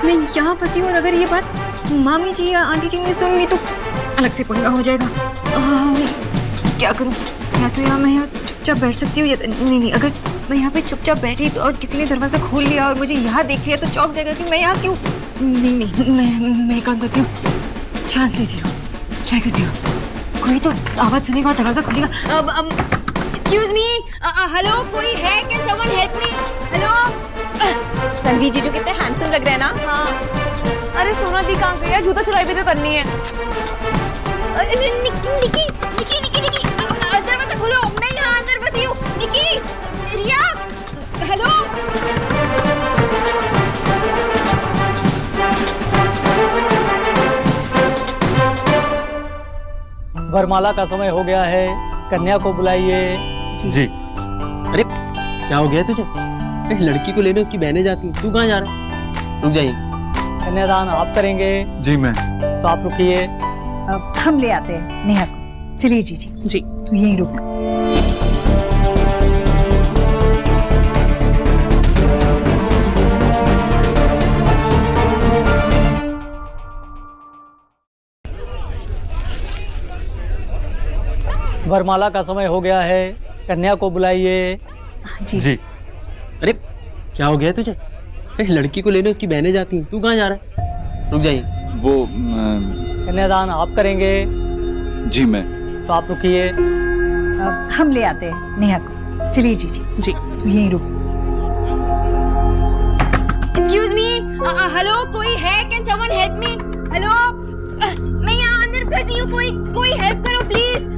मैं यहाँ फंसी हूँ और अगर ये बात मामी जी या आंटी जी ने सुन ली तो अलग से पंगा हो जाएगा। क्या करूँ? मैं यहाँ चुपचाप बैठ सकती हूँ या नहीं, अगर मैं यहाँ पे चुपचाप बैठी तो और किसी ने दरवाजा खोल लिया और मुझे यहाँ देख लिया तो चौंक जाएगा कि मैं यहाँ क्यों। नहीं, मैं काम करती हूँ, चांस लेती हूँ, ट्राई करती हूँ। कोई तो आवाज सुनेगा और दरवाजा खोलेगा। एक्सक्यूज मी, हेलो, कोई है? Can someone help me? Hello. Ranveer जीजू कितने हैंडसम लग रहे हैं ना? हाँ। अरे सोना दी कहाँ गई है? जूता चुराई भी तो करनी है। निकी, दरवाजा खोलो, मैं यहाँ अंदर फंसी हूँ। निकी, रिया, हेलो। वरमाला का समय हो गया है, कन्या को बुलाइए। जी। अरे क्या हो गया तुझे? एक लड़की को लेने उसकी बहनें जाती हैं, तू कहाँ जा रहा है? रुक जाइए। कन्यादान आप करेंगे? जी मैं। तो आप रुकिए, हम ले आते हैं नेहा को। चलिए जी जी जी, तू यहीं रुक। वरमाला का समय हो गया है, कन्या को बुलाइए। जी। अरे क्या हो गया तुझे? एक लड़की को लेने उसकी बहनें जाती हैं, तू कहाँ जा रहा है? रुक जाइए। वो कन्यादान आप करेंगे? जी मैं। तो आप रुकिए, हम ले आते हैं नेहा को। चलिए जी जी जी, तू यहीं रुक। एक्सक्यूज मी, हेलो, कोई है? Can someone help me? Hello, मैं यहाँ अंदर फंसी हूँ, कोई हेल्प करो प्लीज।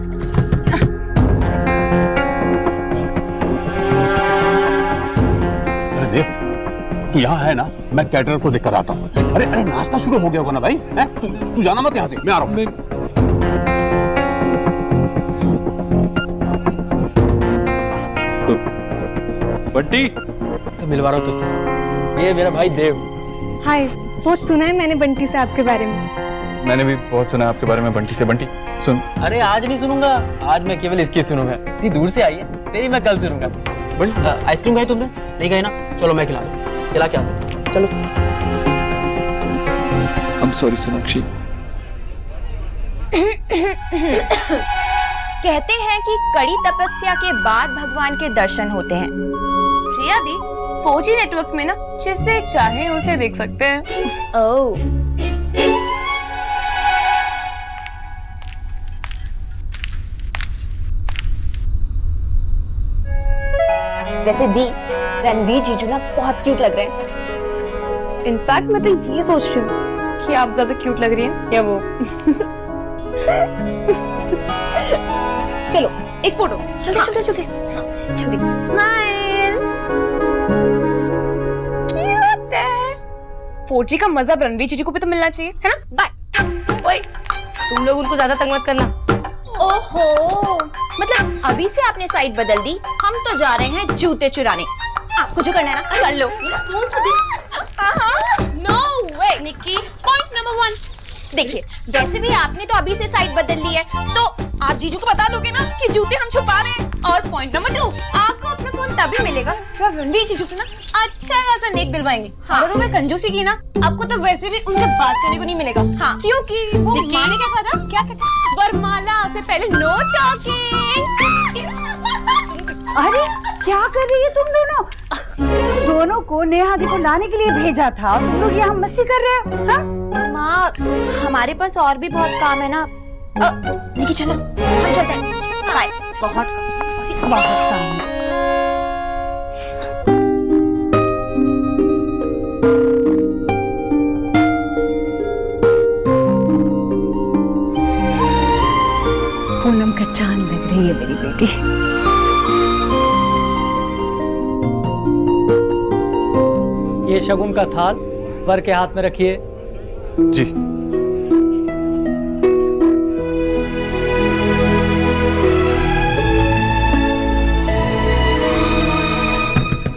तू यहाँ है ना, मैं कैटरर को देकर आता हूँ। अरे नाश्ता शुरू हो गया होगा ना भाई? तू जाना मत यहाँ से, मैं आ रहा हूँ। बंटी, तो मिलवा रहा हूँ तुझसे। ये मेरा भाई देव। हाय, बहुत सुना है मैंने बंटी से आपके बारे में। मैंने भी बहुत सुना आपके बारे में बंटी से। बंटी सुन। अरे आज नहीं सुनूंगा, आज मैं केवल इसकी सुनूंगा। इतनी दूर से आई है, तेरी मैं कल सुनूंगा। बंटी, आइसक्रीम खाई तुमने? नहीं खाई ना? चलो मैं खिला के आता हूँ। चलो। I'm sorry Sonakshi. कहते हैं कि कड़ी तपस्या के बाद भगवान के दर्शन होते हैं। प्रिया दी, 4G नेटवर्क्स में ना जिसे चाहे उसे देख सकते हैं। ओह, वैसे दी, रणवीर जीजू ना बहुत क्यूट लग रहे हैं। इनफैक्ट मैं तो ये सोच रही हूँ कि आप ज्यादा क्यूट लग रही हैं या वो। चलो एक फोटो, चलते चलते जल्दी। स्माइल। क्यूट है। 4G का मजा रणवीर जीजू को भी तो मिलना चाहिए, है ना? बाय। ओए, तुम लोग उनको ज्यादा तंग मत करना। ओहो, मतलब अभी से आपने साइड बदल दी। हम तो जा रहे हैं जूते चुराने। आपको जो करना है ना कर लो। नो वे निक्की। पॉइंट नंबर 1, देखिए वैसे भी आपने तो अभी से साइड बदल ली है, तो आप जीजू को बता दोगे ना कि जूते हम छुपा रहे हैं। और पॉइंट नंबर 2, आपको अपना फोन तभी मिलेगा जब रणवीर जीजू से ना अच्छा खासा नेक दिलवाएंगे। हाँ। अगर मैं कंजूसी की ना, आपको तो वैसे भी उनसे बात करने को नहीं मिलेगा। हाँ। क्योंकि वो माँ ने क्या कहा था? क्या कहते? वरमाला से पहले नो टॉकिंग। अरे क्या कर रही है तुम दोनों? दोनों को नेहा दी को लाने के लिए भेजा था, तुम लोग यहाँ मस्ती कर रहे हो? हाँ? माँ, हमारे पास और भी बहुत काम है ना। निकी चलो, हम चलते हैं। बाय। बहुत काम है। पूनम का चांद लग रही है मेरी बेटी। ये शगुन का थाल वर के हाथ में रखिए। जी।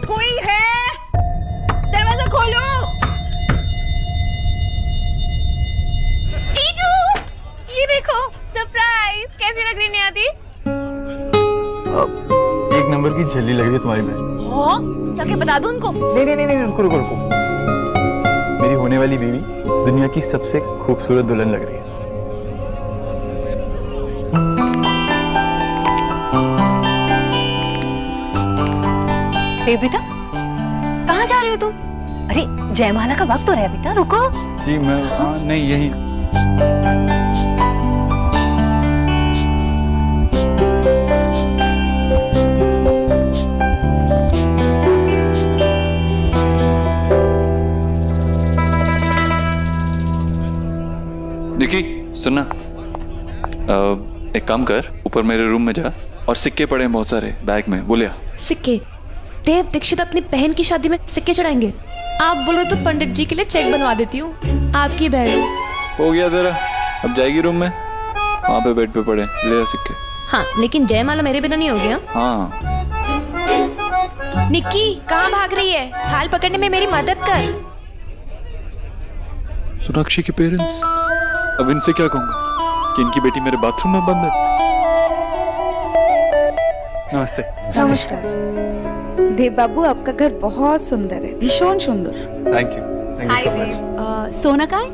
कोई है? दरवाजा खोलो। जीजू, ये देखो सरप्राइज। कैसी लग रही नेहा दी? एक नंबर की झल्ली लग रही है तुम्हारी बहन। हाँ, जाके बता दो उनको। नहीं, रुको। मेरी होने वाली बीवी दुनिया की सबसे खूबसूरत दुल्हन लग रही है। बेटा कहाँ जा रही हो तुम? अरे जयमाला का वक्त हो रहा है बेटा, रुको। जी मैं नहीं यही। निकी सुनना, एक काम कर, ऊपर मेरे रूम में जा और सिक्के पड़े हैं बहुत सारे बैग में, बोलिया। सिक्के? देव दीक्षित अपनी बहन की शादी में सिक्के चढ़ाएंगे? आप बोलो तो पंडित जी के लिए चेक बनवा देती हूँ। आपकी बहन हो गया तेरा, अब जाएगी रूम में, वहाँ पे बेड पे पड़े, ले आ सिक्के। हाँ, लेकिन जयमाला मेरे बिना नहीं हो गया। हाँ। निक्की कहाँ भाग रही है? थाल पकड़ने में मेरी मदद कर। सोनाक्षी के पेरेंट्स, अब इनसे क्या कहूँगा कि इनकी बेटी मेरे बाथरूम में बंद है। नमस्ते। नमस्कार। देव बाबू, आपका घर बहुत सुंदर है, भीषण सुंदर। Thank you so much. सोना कहाँ है?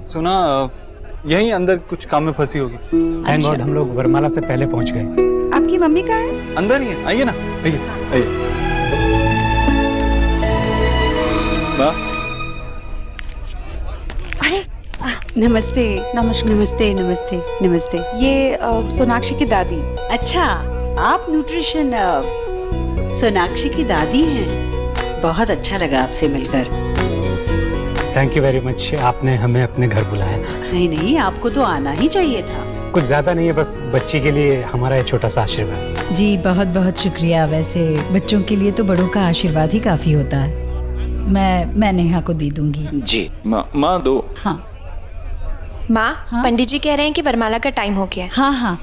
सोना यहीं अंदर कुछ काम में फंसी होगी। थैंक गॉड हम लोग वरमाला से पहले पहुंच गए। आपकी मम्मी कहाँ है? अंदर ही है, आइए ना, आइए। माँ नमस्ते। नमस्ते। नमस्ते। ये सोनाक्षी की दादी। अच्छा, आप न्यूट्रिशन सोनाक्षी की दादी हैं। बहुत अच्छा लगा आपसे मिलकर। थैंक यू वेरी मच, आपने हमें अपने घर बुलाया। नहीं, आपको तो आना ही चाहिए था। कुछ ज्यादा नहीं है, बस बच्ची के लिए हमारा ये छोटा सा आशीर्वाद। जी बहुत बहुत शुक्रिया। वैसे बच्चों के लिए तो बड़ों का आशीर्वाद ही काफी होता है। मैं नेहा को दे दूंगी। जी माँ दो। हाँ माँ, पंडित जी कह रहे हैं कि वरमाला का टाइम हो गया है। हाँ,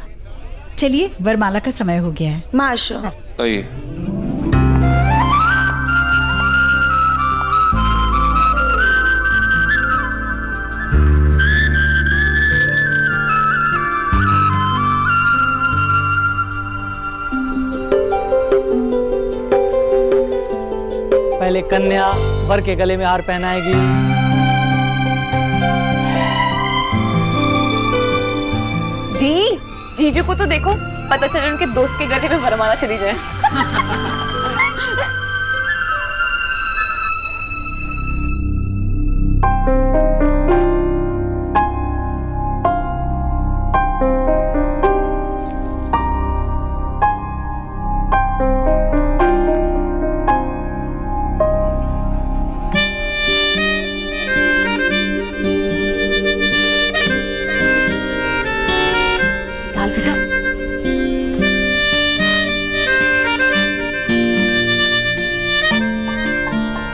चलिए वरमाला का समय हो गया है। माँ आशो। आइए। पहले कन्या वर के गले में हार पहनाएगी। दी, जीजू को तो देखो, पता चले उनके दोस्त के गले में वरमाला चली जाए।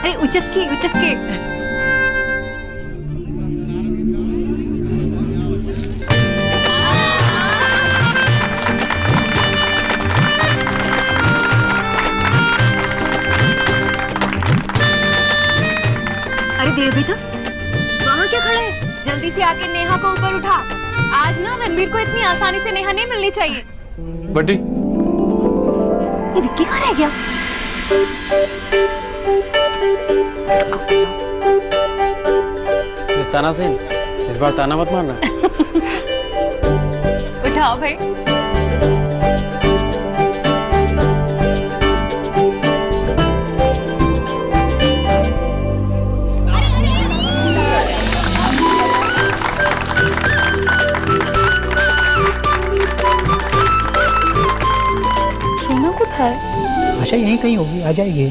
अरे उचक के उचक के। अरे देव बेटा, वहाँ क्या खड़ा है? जल्दी से आके नेहा को ऊपर उठा। आज ना रणवीर को इतनी आसानी से नेहा नहीं मिलनी चाहिए। बटी, ये विक्की कहाँ रह गया? इस ताना से इस बार ताना मत मारना। उठाओ भाई। सोना कोথায়? आशा यहीं कहीं होगी, आ जाएगी।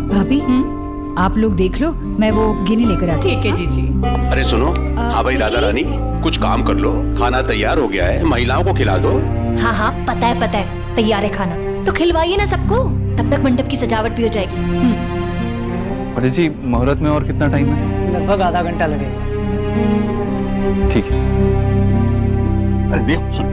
भाभी आप लोग देख लो, मैं वो गिनी लेकर आती हूँ। ठीक है जीजी। अरे सुनो, हाँ भाई राधा रानी, कुछ काम कर लो, खाना तैयार हो गया है, महिलाओं को खिला दो। हाँ हाँ पता है, तैयार है खाना, तो खिलवाइए ना सबको, तब तक मंडप की सजावट भी हो जाएगी। बड़ी जी, मुहूर्त में और कितना टाइम है? लगभग आधा घंटा लगेगा। ठीक है। अरे देख सुन,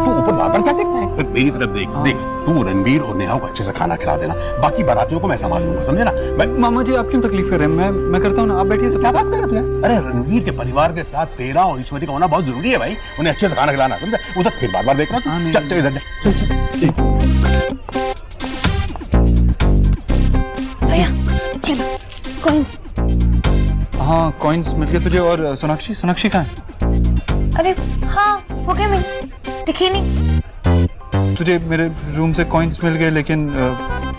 तू ऊपर बाहर क्या देखता है? मेरी तरफ देख। देख, तू रणवीर और नेहा को अच्छे से खाना खिला देना, बाकी बारातियों को मैं संभाल लूंगा, समझे ना? मामा जी, आप क्यों तकलीफ कर रहे हैं? मैं करता हूँ ना, आप बैठिए। क्या बात कर रहे हो? अरे रणवीर के परिवार के साथ तेरा और ईश्वरी का होना बहुत जरूरी है भाई, उन्हें अच्छे से खाना खिलाना, समझे? उधर फिर बार देख रहा हूँ। चल चल इधर भैया चलो, कॉइन्स। हाँ, कॉइन्स मिल गए तुझे। और सोनाक्षी कहाँ है? अरे हाँ, वो क्या मिल दिखी नहीं। तुझे मेरे रूम से कॉइन्स मिल गए, लेकिन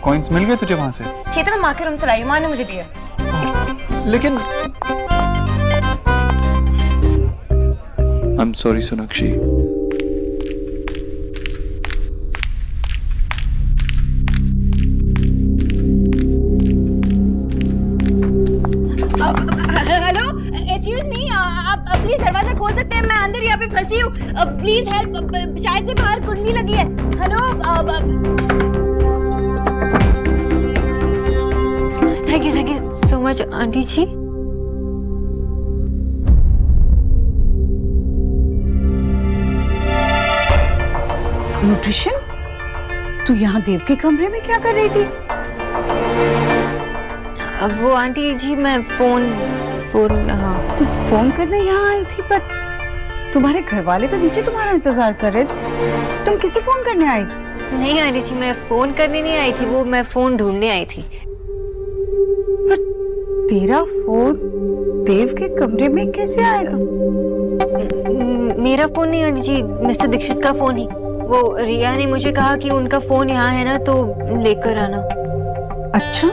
कॉइन्स मिल गए तुझे वहां से? ये तो मैं माँ के रूम से लाई, माँ ने मुझे दिया। लेकिन आई am sorry Sonakshi. Hello, excuse me, आप प्लीज दरवाजा खोल सकते हैं? मैं अंदर यहाँ पे फंसी हूँ, प्लीज हेल्प, शायद से बाहर कुंडली लगी है। Hello. Thank you so much aunty ji. Nutrition, तू यहाँ देव के कमरे में क्या कर रही थी? वो आंटी जी, मैं फोन हाँ। तू फोन करने यहाँ आई थी, पर तुम्हारे घर वाले तो नीचे तुम्हारा इंतजार कर रहे थे, तुम किसे फोन करने आई? नहीं आंटी जी, मैं फोन करने नहीं आई थी, वो मैं फोन ढूंढने आई थी। पर तेरा फोन देव के कमरे में कैसे आएगा? मेरा फोन नहीं आंटी जी, मिस्टर दीक्षित का फोन ही। वो रिया ने मुझे कहा कि उनका फोन यहाँ है ना, तो लेकर आना। अच्छा,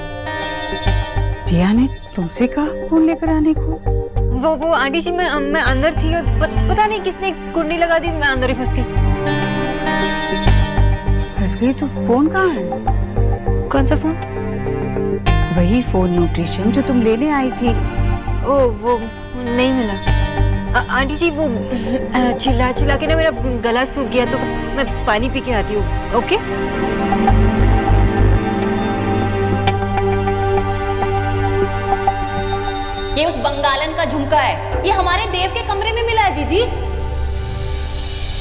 रिया ने तुमसे कहा फोन लेकर आने को? वो आंटी जी, मैं अंदर थी और पता नहीं किसने कुंडी लगा दी, मैं अंदर ही फंस गई। फंस गई? तो फोन कहाँ है? कौन सा फोन? वही फोन न्यूट्रिशन जो तुम लेने आई थी। ओ, वो नहीं मिला आंटी जी। वो चिल्ला के ना मेरा गला सूख गया, तो मैं पानी पी के आती हूँ। ओके। ये उस बंगालन का झुमका है, ये हमारे देव के कमरे में मिला है जीजी।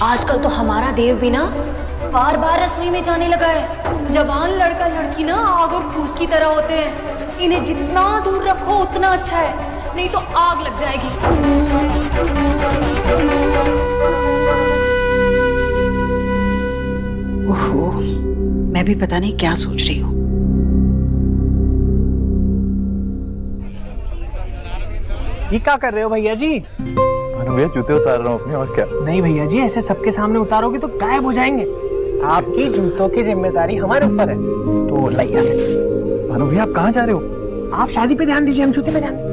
आजकल तो हमारा देव भी ना बार बार रसोई में जाने लगा है। जवान लड़का लड़की ना आग और फूस की तरह होते हैं, इन्हें जितना दूर रखो उतना अच्छा है, नहीं तो आग लग जाएगी। ओहो, मैं भी पता नहीं क्या सोच रही हूँ। ये क्या कर रहे हो भैया जी? भैया जूते उतार रहा हूँ अपने, और क्या। नहीं भैया जी, ऐसे सबके सामने उतारोगे तो गायब हो जाएंगे। आपकी जूतों की जिम्मेदारी हमारे ऊपर है, तो लाइए आगे दीजिए। भानु भैया, आप कहाँ जा रहे हो? आप शादी पे ध्यान दीजिए, हम जूते पे ध्यान।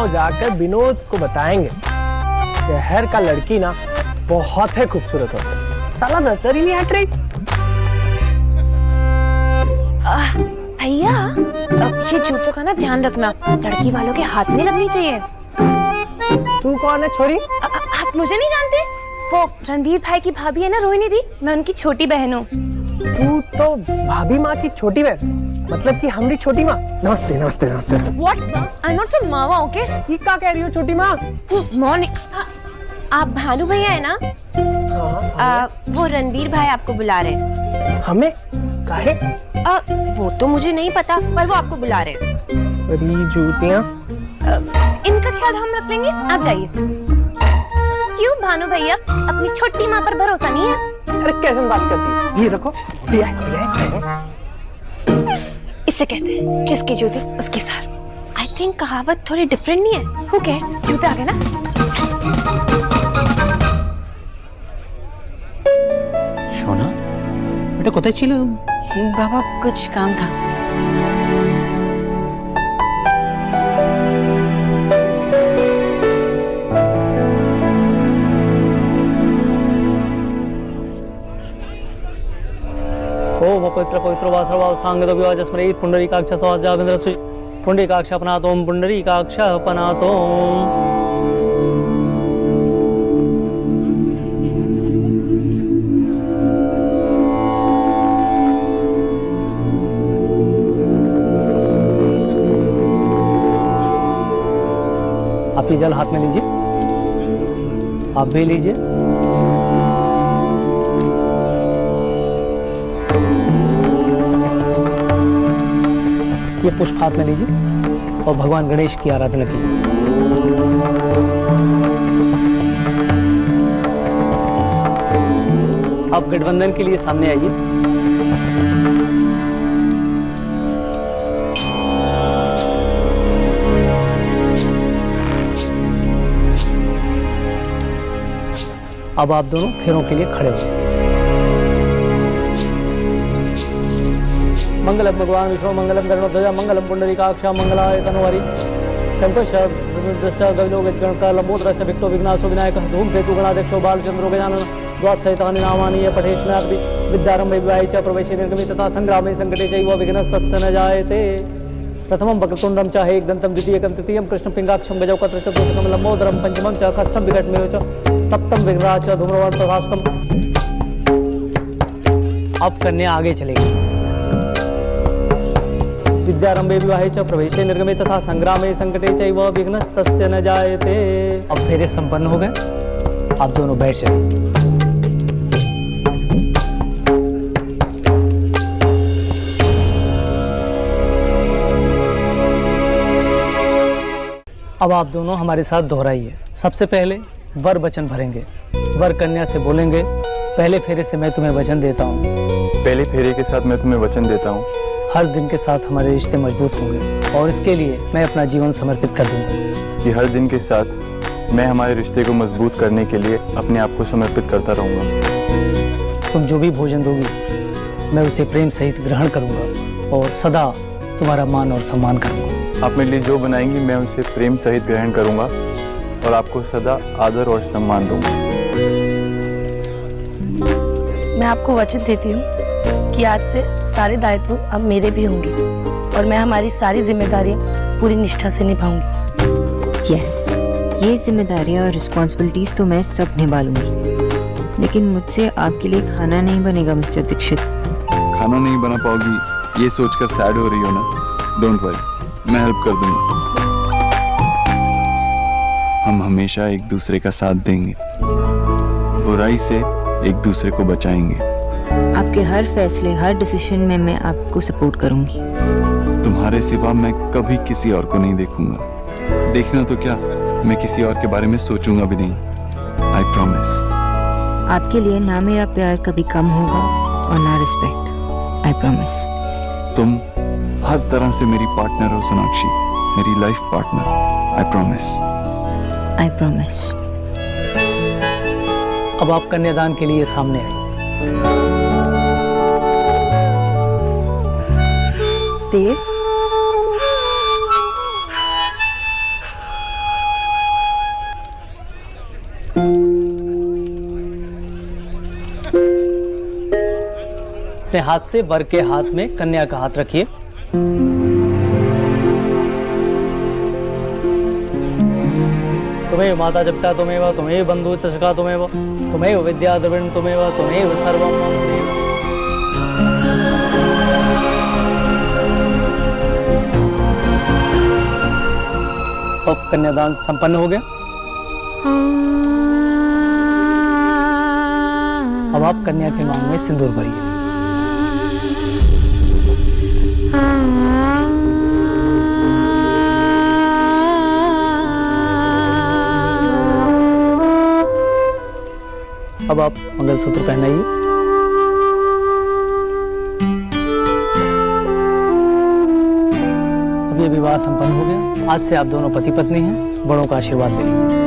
गांव जाकर विनोद को बताएंगे शहर का लड़की ना बहुत है खूबसूरत होती है, साला नजर ही नहीं हट रही। भैया ये जूतों का ना ध्यान रखना, लड़की वालों के हाथ में लगनी चाहिए। तू कौन है छोरी? आप मुझे नहीं जानते? वो रणवीर भाई की भाभी है ना रोहिणी दी, मैं उनकी छोटी बहन हूँ। तू तो भाभी माँ की छोटी बहन, मतलब कि हमारी छोटी माँ। नमस्ते नमस्ते नमस्ते। What? I'm not some मावा, okay? ये क्या कह रही हो छोटी माँ? मॉर्निंग। आप भानु भैया है ना? वो रणवीर भाई आपको बुला रहे हैं। हमें? काहे? वो तो मुझे नहीं पता, पर वो आपको बुला रहे हैं। अरे जूतियाँ। इनका ख्याल हम रख लेंगे, आप जाइए। क्यों भानु भैया, अपनी छोटी माँ पर भरोसा नहीं है? अरे कैसे बात करती है? ये रखो, दिया है। इसे कहते हैं जिसकी जूती उसकी सार। आई थिंक कहावत थोड़ी डिफरेंट नहीं है। Who cares? जूते आ गए ना? शोना बेटा कोথায় ছিল? बाबा कुछ काम था। ओम पवित्र पवित्र वासरवास्थांग विवाजस्मरेत पुंडरीकाक्ष सवाजाविंद्र पुंडरीकाक्ष अपनातोम पुंडरीकाक्ष अपनातोम। आप ये जल हाथ में लीजिए, आप भी लीजिए। ये पुष्प हाथ में लीजिए और भगवान गणेश की आराधना कीजिए। आप गठबंधन के लिए सामने आइए। अब आप दोनों फेरों के लिए खड़े हो। मंगलम भगवान विष्णु मंगलम गरुड़ध्वज मंगलम पुंडरीकाक्ष मंगलाय तनोहरि शंकर लंबोदर विक्टो विघ्नाशो विनायक धूमकेतु गणाध्यक्षो बालचंद्रो गजानन द्वादशहितानि नामानि पठेष्णापि विद्यारंभे विवाहे च प्रवेशे निर्गमे तथा संग्रामे संकटे चैव विघ्नस्तस्य न जायते। प्रथमं वक्रतुंडं च एकदन्तं द्वितीयकं तृतीयं कृष्णं पिङ्गाक्षं गजौकत्र चतुर्थकं लंबोदरं पंचमं च षष्ठं विकटमेव च सप्तम विघ्नाच धूम्रवर्णं तथाष्टम। अब कन्या आगे चलेगी। विद्यारंभे विवाहे च प्रवेशे निर्गमे तथा संग्रामे संकटे चैव विघ्नस्तस्य न जायते। अब फेरे संपन्न हो गए, आप दोनों बैठ जाए। अब आप दोनों हमारे साथ दोहराइए। सबसे पहले वर वचन भरेंगे। वर कन्या से बोलेंगे, पहले फेरे से मैं तुम्हें वचन देता हूँ। पहले फेरे के साथ मैं तुम्हें वचन देता हूँ हर दिन के साथ हमारे रिश्ते मजबूत होंगे और इसके लिए मैं अपना जीवन समर्पित कर दूंगा। कि हर दिन के साथ मैं हमारे रिश्ते को मजबूत करने के लिए अपने आप को समर्पित करता रहूंगा। तुम जो भी भोजन दोगी मैं उसे प्रेम सहित ग्रहण करूंगा और सदा तुम्हारा मान और सम्मान करूंगा। आप मेरे लिए जो बनाएंगी मैं उसे प्रेम सहित ग्रहण करूंगा और आपको सदा आदर और सम्मान दूंगा। मैं आपको वचन देती हूँ कि आज से सारे दायित्व अब मेरे भी होंगे और मैं हमारी सारी जिम्मेदारियां पूरी निष्ठा से निभाऊंगी। यस, ये जिम्मेदारियां और रिस्पॉन्सिबिलिटीज तो मैं सब निभा लूंगी, लेकिन मुझसे आपके लिए खाना नहीं बनेगा मिस्टर दीक्षित। खाना नहीं बना पाओगी ये सोचकर सैड हो रही हो ना? डोंट वरी, मैं हेल्प कर दूंगा। हम हमेशा एक दूसरे का साथ देंगे, बुराई से एक दूसरे को बचाएंगे। आपके हर फैसले, हर डिसीजन में मैं आपको सपोर्ट करूंगी। तुम्हारे सिवा मैं कभी किसी और को नहीं देखूंगा। देखना तो क्या, मैं किसी और के बारे में सोचूंगा भी नहीं। I promise. आपके लिए ना मेरा प्यार कभी कम होगा और ना रिस्पेक्ट। I promise. तुम हर तरह से मेरी पार्टनर हो सोनाक्षी, मेरी life partner. I promise. I promise. अब आप कन्यादान के लिए सामने आइए। अपने हाथ से वर के हाथ में कन्या का हाथ रखिए। तुम्हें माता जपिता तुम्हें तुम्हें बंधु चषका तुम्हें तुम्हें विद्या द्रविण तुम्हें तुम्हें सर्वम मम देव। अब कन्यादान संपन्न हो गया। अब आप कन्या के मांग में सिंदूर भरिए। अब आप मंगलसूत्र पहनाइए। अब ये विवाह संपन्न हो गया। आज से आप दोनों पति पत्नी हैं। बड़ों का आशीर्वाद ले लीजिए।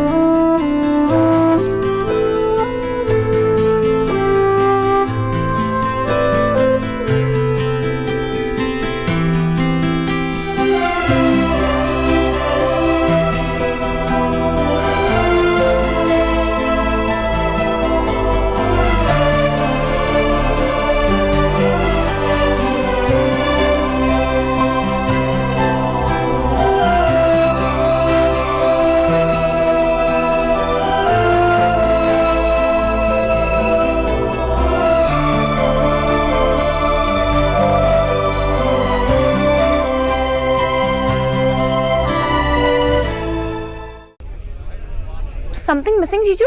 समथिंग मिसिंग जीजू?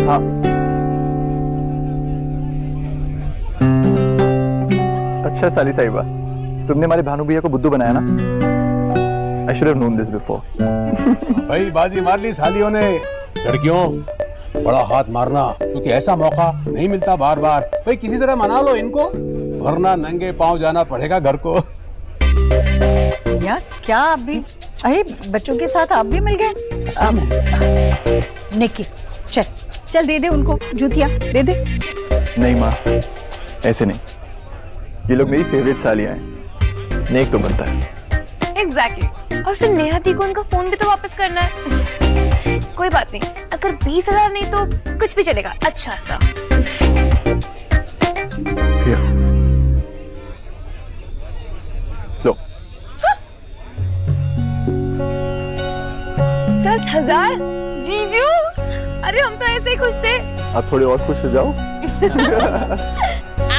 हाँ, अच्छा साली साहिबा, तुमने हमारे भानु भैया को बुद्धू बनाया ना? I should have known this before. भाई बाजी मार ली सालियों ने। लड़कियों बड़ा हाथ मारना, क्योंकि ऐसा मौका नहीं मिलता बार बार। भाई किसी तरह मना लो इनको, वरना नंगे पांव जाना पड़ेगा घर को। यार क्या आप भी, अरे बच्चों के साथ आप भी मिल गए? निकी चल चल दे दे उनको जूतियां, दे दे। नहीं माँ, ऐसे नहीं। ये लोग मेरी फेवरेट सालियां हैं। नेक तो बनता है। एग्जैक्टली। और फिर नेहा दी को उनका फोन भी तो वापस करना है। कोई बात नहीं, अगर 20,000 नहीं तो कुछ भी चलेगा। अच्छा सा लो 10,000 जीजू। अरे हम तो ऐसे ही खुश थे। आप थोड़े और खुश हो जाओ।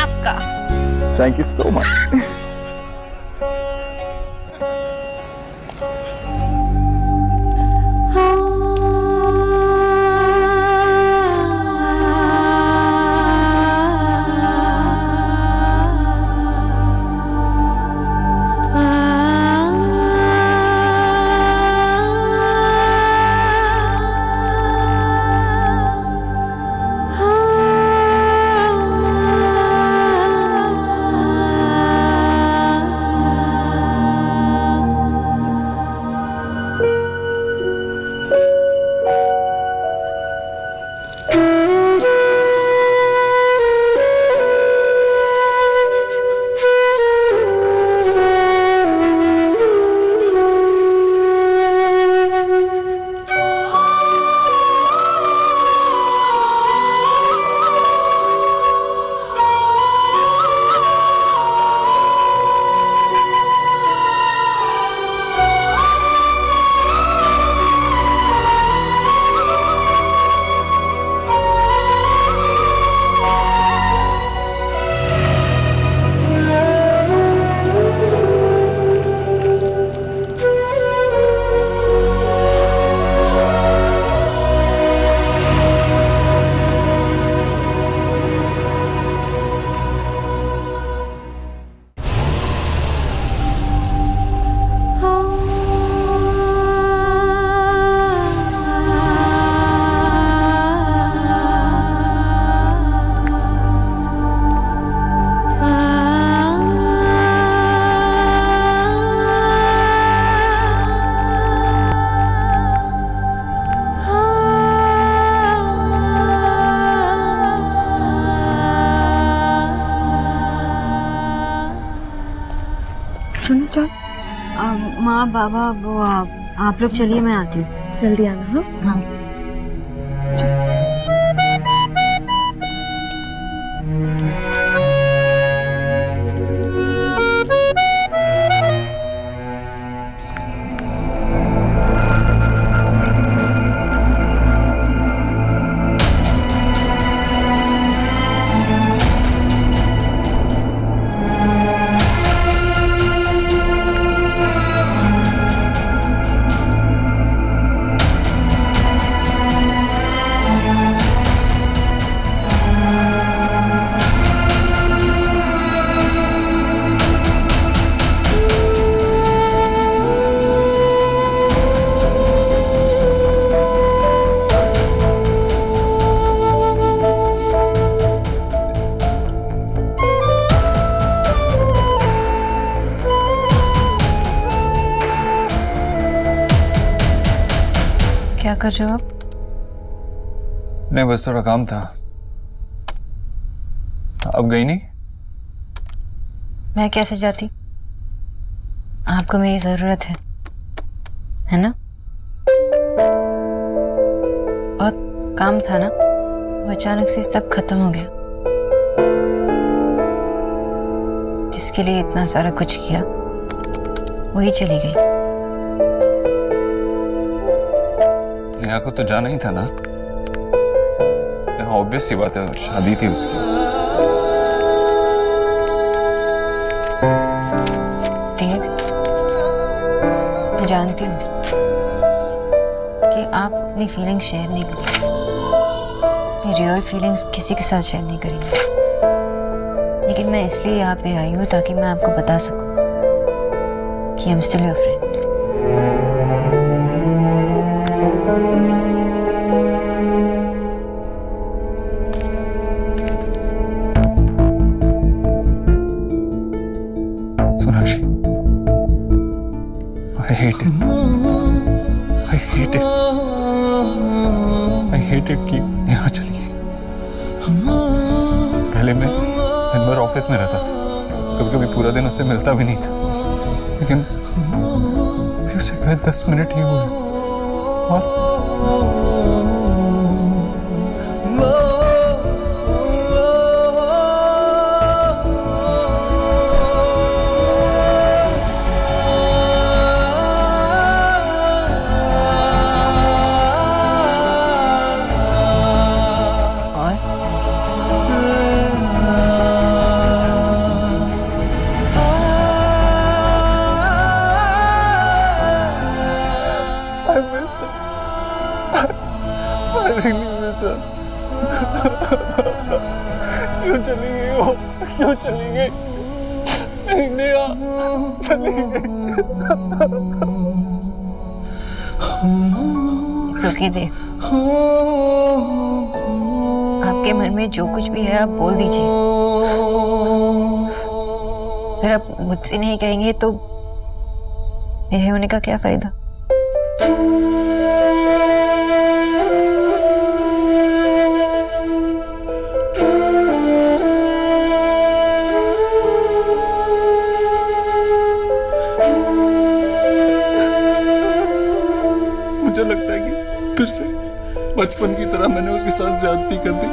आपका थैंक यू सो मच। सुनो चल, माँ बाबा वो आप लोग चलिए, मैं आती हूँ। जल्दी आना। हाँ क्या कर रहे हो आप? नहीं, बस थोड़ा काम था। अब गई नहीं? मैं कैसे जाती? आपको मेरी जरूरत है ना? बहुत काम था ना, वो अचानक से सब खत्म हो गया। जिसके लिए इतना सारा कुछ किया वही चली गई। नेहा को तो जाना ही था ना। ऑब्वियस सी बात है, शादी थी उसकी। देव, मैं जानती हूँ कि आप अपनी फीलिंग्स शेयर नहीं करेंगे, अपनी रियल फीलिंग्स किसी के साथ शेयर नहीं करेंगे, लेकिन मैं इसलिए यहाँ पे आई हूँ ताकि मैं आपको बता सकूँ कि I am still your friend. I hate it. I hate it. I hate it कि यहाँ चली गई। पहले मैं दिन भर ऑफिस में रहता था, कभी-कभी पूरा दिन उससे मिलता भी नहीं था, लेकिन उसे गए 10 मिनट ही हुए क्यों चली गई हो? क्यों चली गई? नेहा चली गई। It's okay, देव। आपके मन में जो कुछ भी है आप बोल दीजिए। फिर आप मुझसे नहीं कहेंगे तो मेरे होने का क्या फायदा? मुझे लगता है कि फिर से बचपन की तरह मैंने उसके साथ ज्यादती कर दी,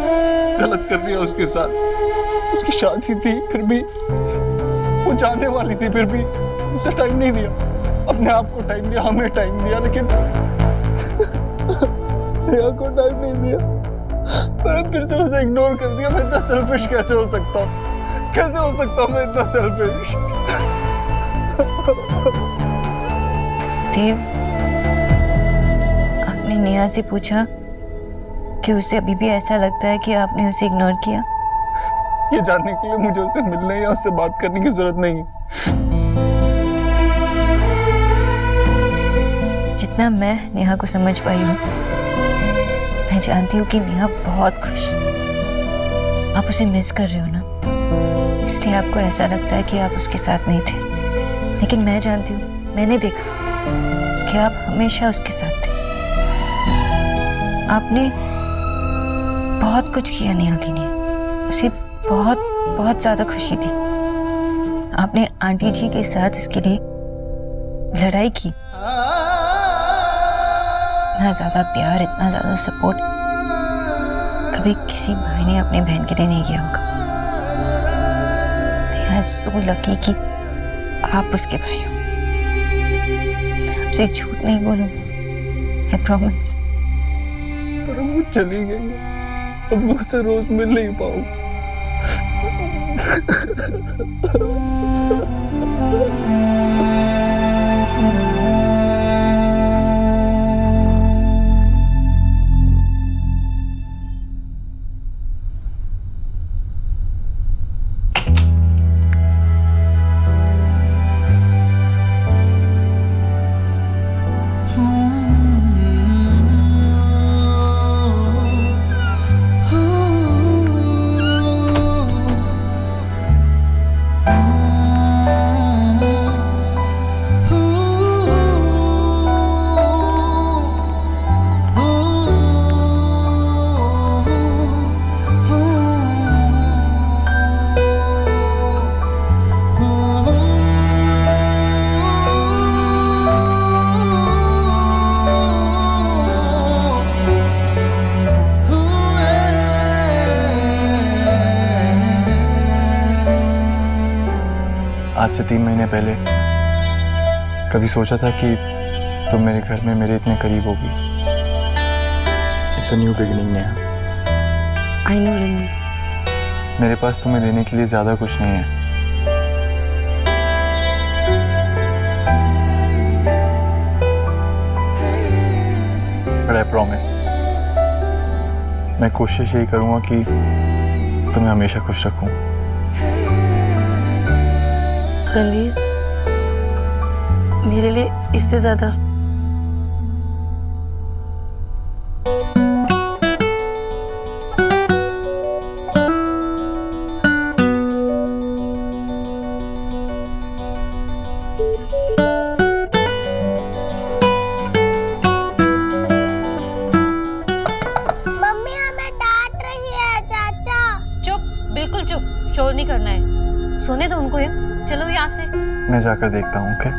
गलत कर दिया उसके साथ। उसकी शादी थी, फिर भी वो जाने वाली थी, फिर भी उसे टाइम नहीं दिया। अपने आप को टाइम दिया, हमें टाइम दिया, लेकिन नेहा को टाइम नहीं दिया। पर फिर से उसे इग्नोर कर दिया। मैं इतना सेल्फिश कैसे हो सकता हूँ? कैसे हो सकता हूँ मैं इतना सेल्फिश? देव, आपने नेहा से पूछा कि उसे अभी भी ऐसा लगता है कि आपने उसे इग्नोर किया? ये जानने के लिए मुझे उससे मिलने या उससे बात करने की जरूरत नहीं है। जितना मैं नेहा को समझ पाई हूँ, मैं जानती हूँ कि नेहा बहुत खुश है। आप उसे मिस कर रहे हो ना, इसलिए आपको ऐसा लगता है कि आप उसके साथ नहीं थे, लेकिन मैं जानती हूँ, मैंने देखा कि आप हमेशा उसके साथ थे। आपने बहुत कुछ किया नेहा के लिए, उसे बहुत बहुत ज्यादा खुशी थी। आपने आंटी जी के साथ इसके लिए लड़ाई की। इतना ज्यादा प्यार, इतना ज्यादा सपोर्ट कभी किसी भाई ने अपने बहन के लिए नहीं किया होगा। They are so lucky कि आप उसके भाई हो। मैं आपसे झूठ नहीं बोलूंगी, I promise। पर वो चली गई, अब मैं उससे रोज मिल नहीं पाऊँ। आज से 3 महीने पहले कभी सोचा था कि तुम मेरे घर में मेरे इतने करीब होगी। It's a new beginning Neha. I know Ranveer. मेरे पास तुम्हें देने के लिए ज्यादा कुछ नहीं है, बट आई प्रॉमिस मैं कोशिश यही करूंगा कि तुम्हें हमेशा खुश रखूं। रणवीर, मेरे लिए इससे ज्यादा मम्मी हमें डांट रही है चाचा। चुप, बिल्कुल चुप, शोर नहीं करना है। सोने दो उनको। चलो यहाँ से। मैं जाकर देखता हूँ। ओके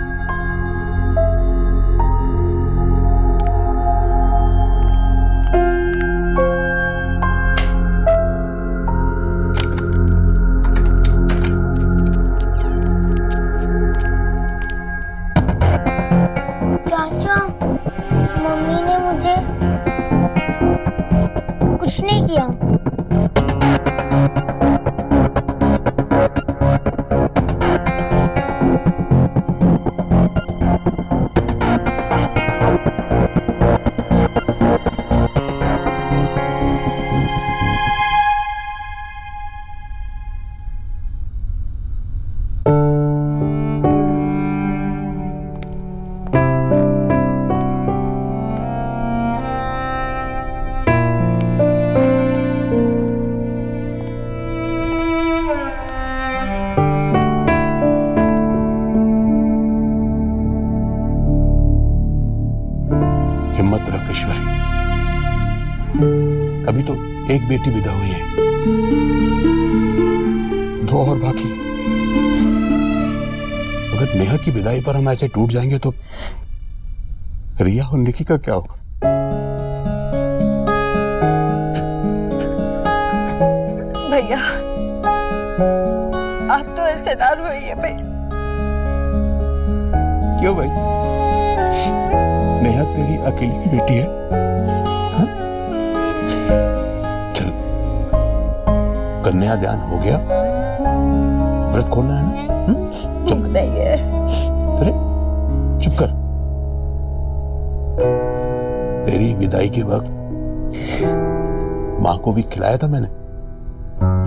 चाचा, मम्मी ने मुझे कुछ नहीं किया। हिम्मत रख ईश्वरी, अभी तो एक बेटी विदा हुई है, 2 और बाकी। अगर नेहा की विदाई पर हम ऐसे टूट जाएंगे तो रिया और निकी का क्या होगा? भैया, आप तो ऐसे ना रोइए भैया। क्यों भाई? नेहा तेरी अकेली बेटी है, हाँ? चल, कन्यादान हो गया, व्रत खोलना है ना? चल। नहीं है। अरे चुप कर। तेरी विदाई के वक्त माँ को भी खिलाया था मैंने,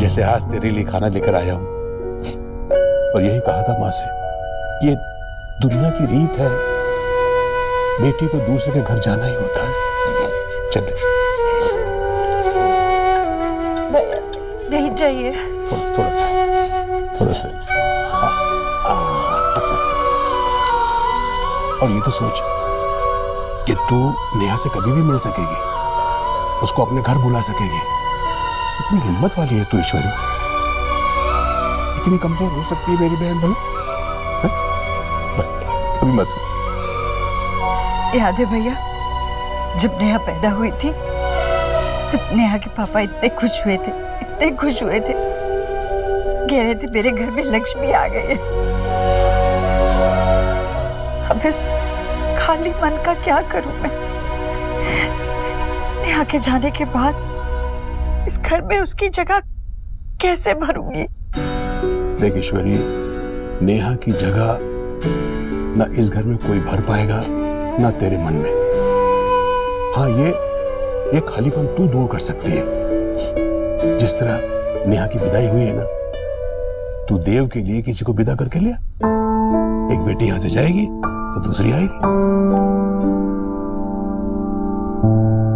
जैसे आज तेरे लिए खाना लेकर आया हूं, और यही कहा था माँ से कि ये दुनिया की रीत है, बेटी को दूसरे के घर जाना ही होता है। चल नहीं चाहिए। थोड़ा सा। और ये तो सोच कि तू नेहा से कभी भी मिल सकेगी, उसको अपने घर बुला सकेगी। इतनी हिम्मत वाली है तू ईश्वरी, इतनी कमजोर हो सकती है मेरी बहन भला? कभी मत। याद है भैया, जब नेहा पैदा हुई थी तब नेहा के पापा इतने खुश हुए थे, इतने खुश हुए थे, कह रहे थे मेरे घर में लक्ष्मी आ गई है। अब इस खाली मन का क्या करूं मैं? नेहा के जाने के बाद इस घर में उसकी जगह कैसे भरूंगी? देख ईश्वरी, नेहा की जगह ना इस घर में कोई भर पाएगा ना तेरे मन में। हाँ, ये खालीपन तू दूर कर सकती है। जिस तरह नेहा की विदाई हुई है ना, तू देव के लिए किसी को विदा करके लिया। एक बेटी यहां से जाएगी तो दूसरी आएगी।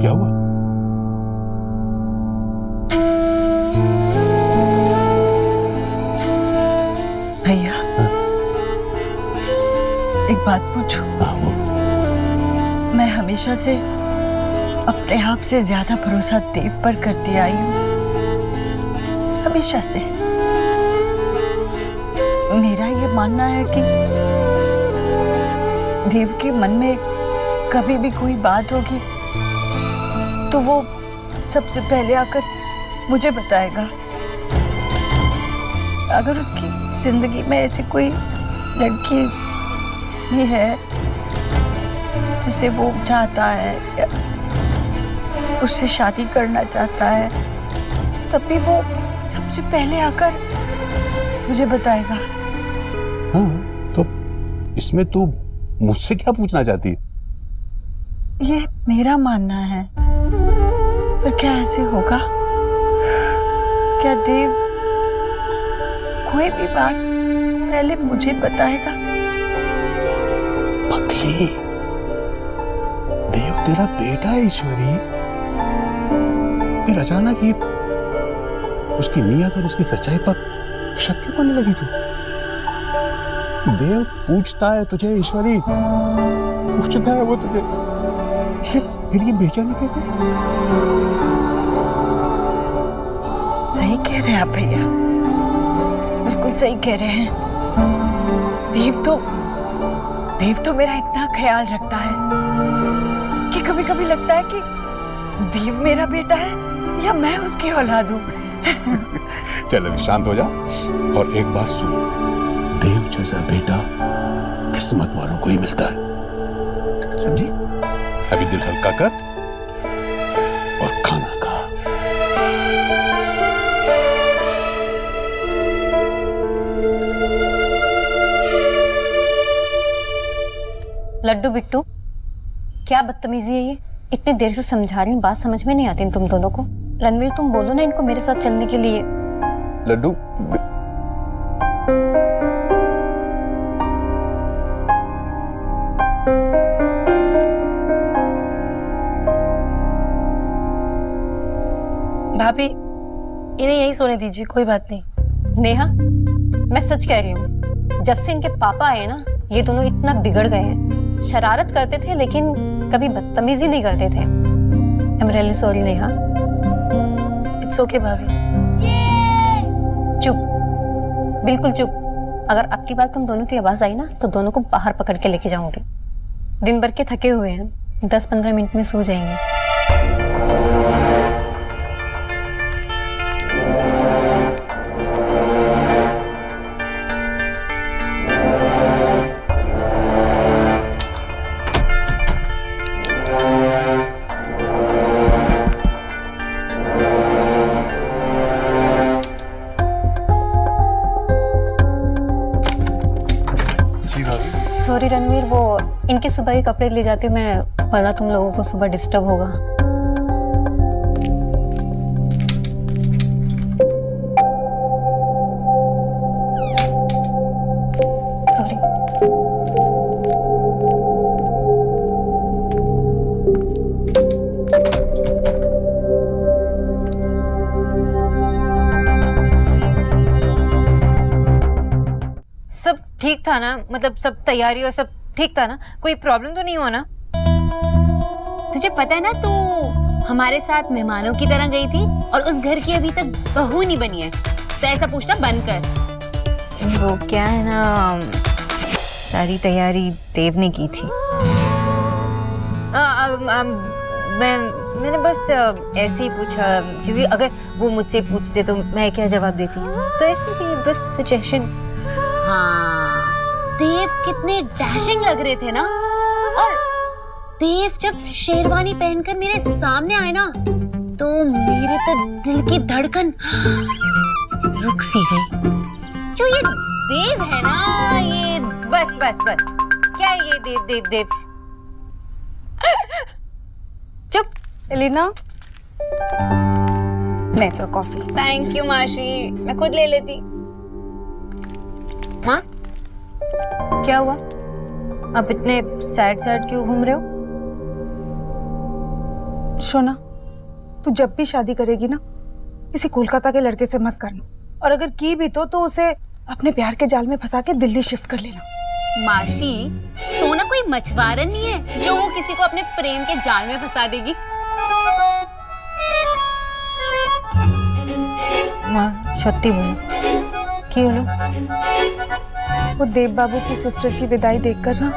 क्या हुआ? भैया, एक बात पूछूं? मैं हमेशा से अपने आप से ज्यादा भरोसा देव पर करती आई हूँ, हमेशा से। मेरा ये मानना है कि देव के मन में कभी भी कोई बात होगी तो वो सबसे पहले आकर मुझे बताएगा। अगर उसकी जिंदगी में ऐसी कोई लड़की भी है जिसे वो चाहता है या उससे शादी करना चाहता है, तब भी वो सबसे पहले आकर मुझे बताएगा। हाँ, तो इसमें तू मुझसे क्या पूछना चाहती है? ये मेरा मानना है, पर क्या ऐसे होगा? क्या देव कोई भी बात पहले मुझे बताएगा? पगली, देव तेरा बेटा है ईश्वरी। फिर अचानक ही उसकी नीयत और उसकी सच्चाई पर शक क्यों करने लगी तू? देव पूछता है तुझे ईश्वरी, पूछता है वो तुझे, फिर ये बेचैनी कैसे? सही कह रहे हैं आप भैया, बिल्कुल सही कह रहे हैं। देव तो मेरा इतना ख्याल रखता है कि कभी कभी लगता है कि देव मेरा बेटा है या मैं उसकी औलाद हूँ। चल अभी शांत हो जा और एक बात सुन, देव जैसा बेटा किस्मत वालों को ही मिलता है, समझी? अभी दिल हल्का कर और खाना खा। लड्डू बिट्टू, क्या बदतमीजी है ये? इतनी देर से समझा रही हूँ, बात समझ में नहीं आती इन तुम दोनों को। रणवीर, तुम बोलो ना इनको मेरे साथ चलने के लिए। लड्डू, भाभी इन्हें यहीं सोने दीजिए, कोई बात नहीं। नेहा, मैं सच कह रही हूँ, जब से इनके पापा आए ना, ये दोनों इतना बिगड़ गए हैं। शरारत करते थे लेकिन कभी बदतमीजी नहीं करते थे। I am really sorry Neha. It's okay भाभी। चुप, बिल्कुल चुप। अगर अब की बार तुम दोनों की आवाज आई ना तो दोनों को बाहर पकड़ के लेके जाऊंगी। दिन भर के थके हुए हैं, 10-15 मिनट में सो जाएंगे। सॉरी रणवीर, वो इनके सुबह के कपड़े ले जाती हूँ मैं, वरना तुम लोगों को सुबह डिस्टर्ब होगा। सॉरी। सब ठीक था ना? मतलब सब तैयारी और सब ठीक था ना? कोई प्रॉब्लम तो नहीं हुआ ना? तुझे पता है ना, तू हमारे साथ मेहमानों की तरह गई थी और उस घर की अभी तक बहू नहीं बनी है, तो ऐसा पूछना बंद कर। वो क्या है ना, सारी तैयारी देव ने की थी। मैंने बस ऐसे ही पूछा, क्योंकि अगर वो मुझसे पूछते तो मैं क्या जवाब देती, तो ऐसे ही बस सजेशन। हाँ, देव कितने डैशिंग लग रहे थे ना, और देव जब शेरवानी पहनकर मेरे सामने आए ना, तो मेरे तो दिल की धड़कन रुक सी गई। जो ये देव है ना, ये बस बस बस, क्या है ये देव देव देव? चुप। एलिना, मैं तो कॉफी। थैंक यू माशी, मैं खुद ले लेती। हाँ, क्या हुआ? अब इतने सैड सैड क्यों घूम रहे हो? सोना, तू जब भी शादी करेगी ना, किसी कोलकाता के लड़के से मत करना, और अगर की भी तो उसे अपने प्यार के जाल में फंसा के दिल्ली शिफ्ट कर लेना। माशी, सोना कोई मछुआरा नहीं है जो वो किसी को अपने प्रेम के जाल में फंसा देगी। माँ सत्य बोलो, क्यों बोलो? वो देव बाबू की सिस्टर की विदाई देखकर ना।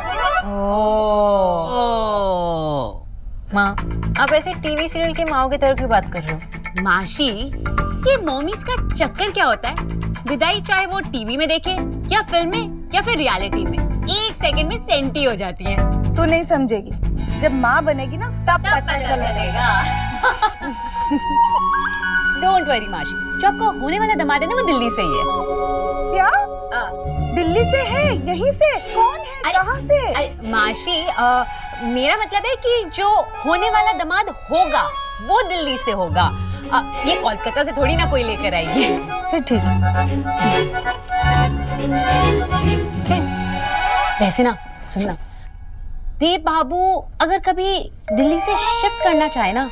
माँ, आप ऐसे टीवी सीरियल के माओ की तरह क्यों बात कर रहे हो? माशी, ये मॉमीज का चक्कर क्या होता है? विदाई चाहे वो टीवी में देखे या फिल्म में, या फिर रियलिटी में 1 सेकंड में सेंटी हो जाती हैं। तू नहीं समझेगी, जब माँ बनेगी ना तब पता चलेगा। डोंट वरी माशी, जो आपका होने वाला दामाद है ना वो दिल्ली से ही है। क्या? दिल्ली से है? यहीं से? कौन है? कहाँ से? माशी, मेरा मतलब है कि जो होने वाला दामाद होगा वो दिल्ली से होगा। ये कोलकाता से थोड़ी ना कोई लेकर आएगी। ठीक है। वैसे ना सुनना, देव बाबू अगर कभी दिल्ली से शिफ्ट करना चाहे ना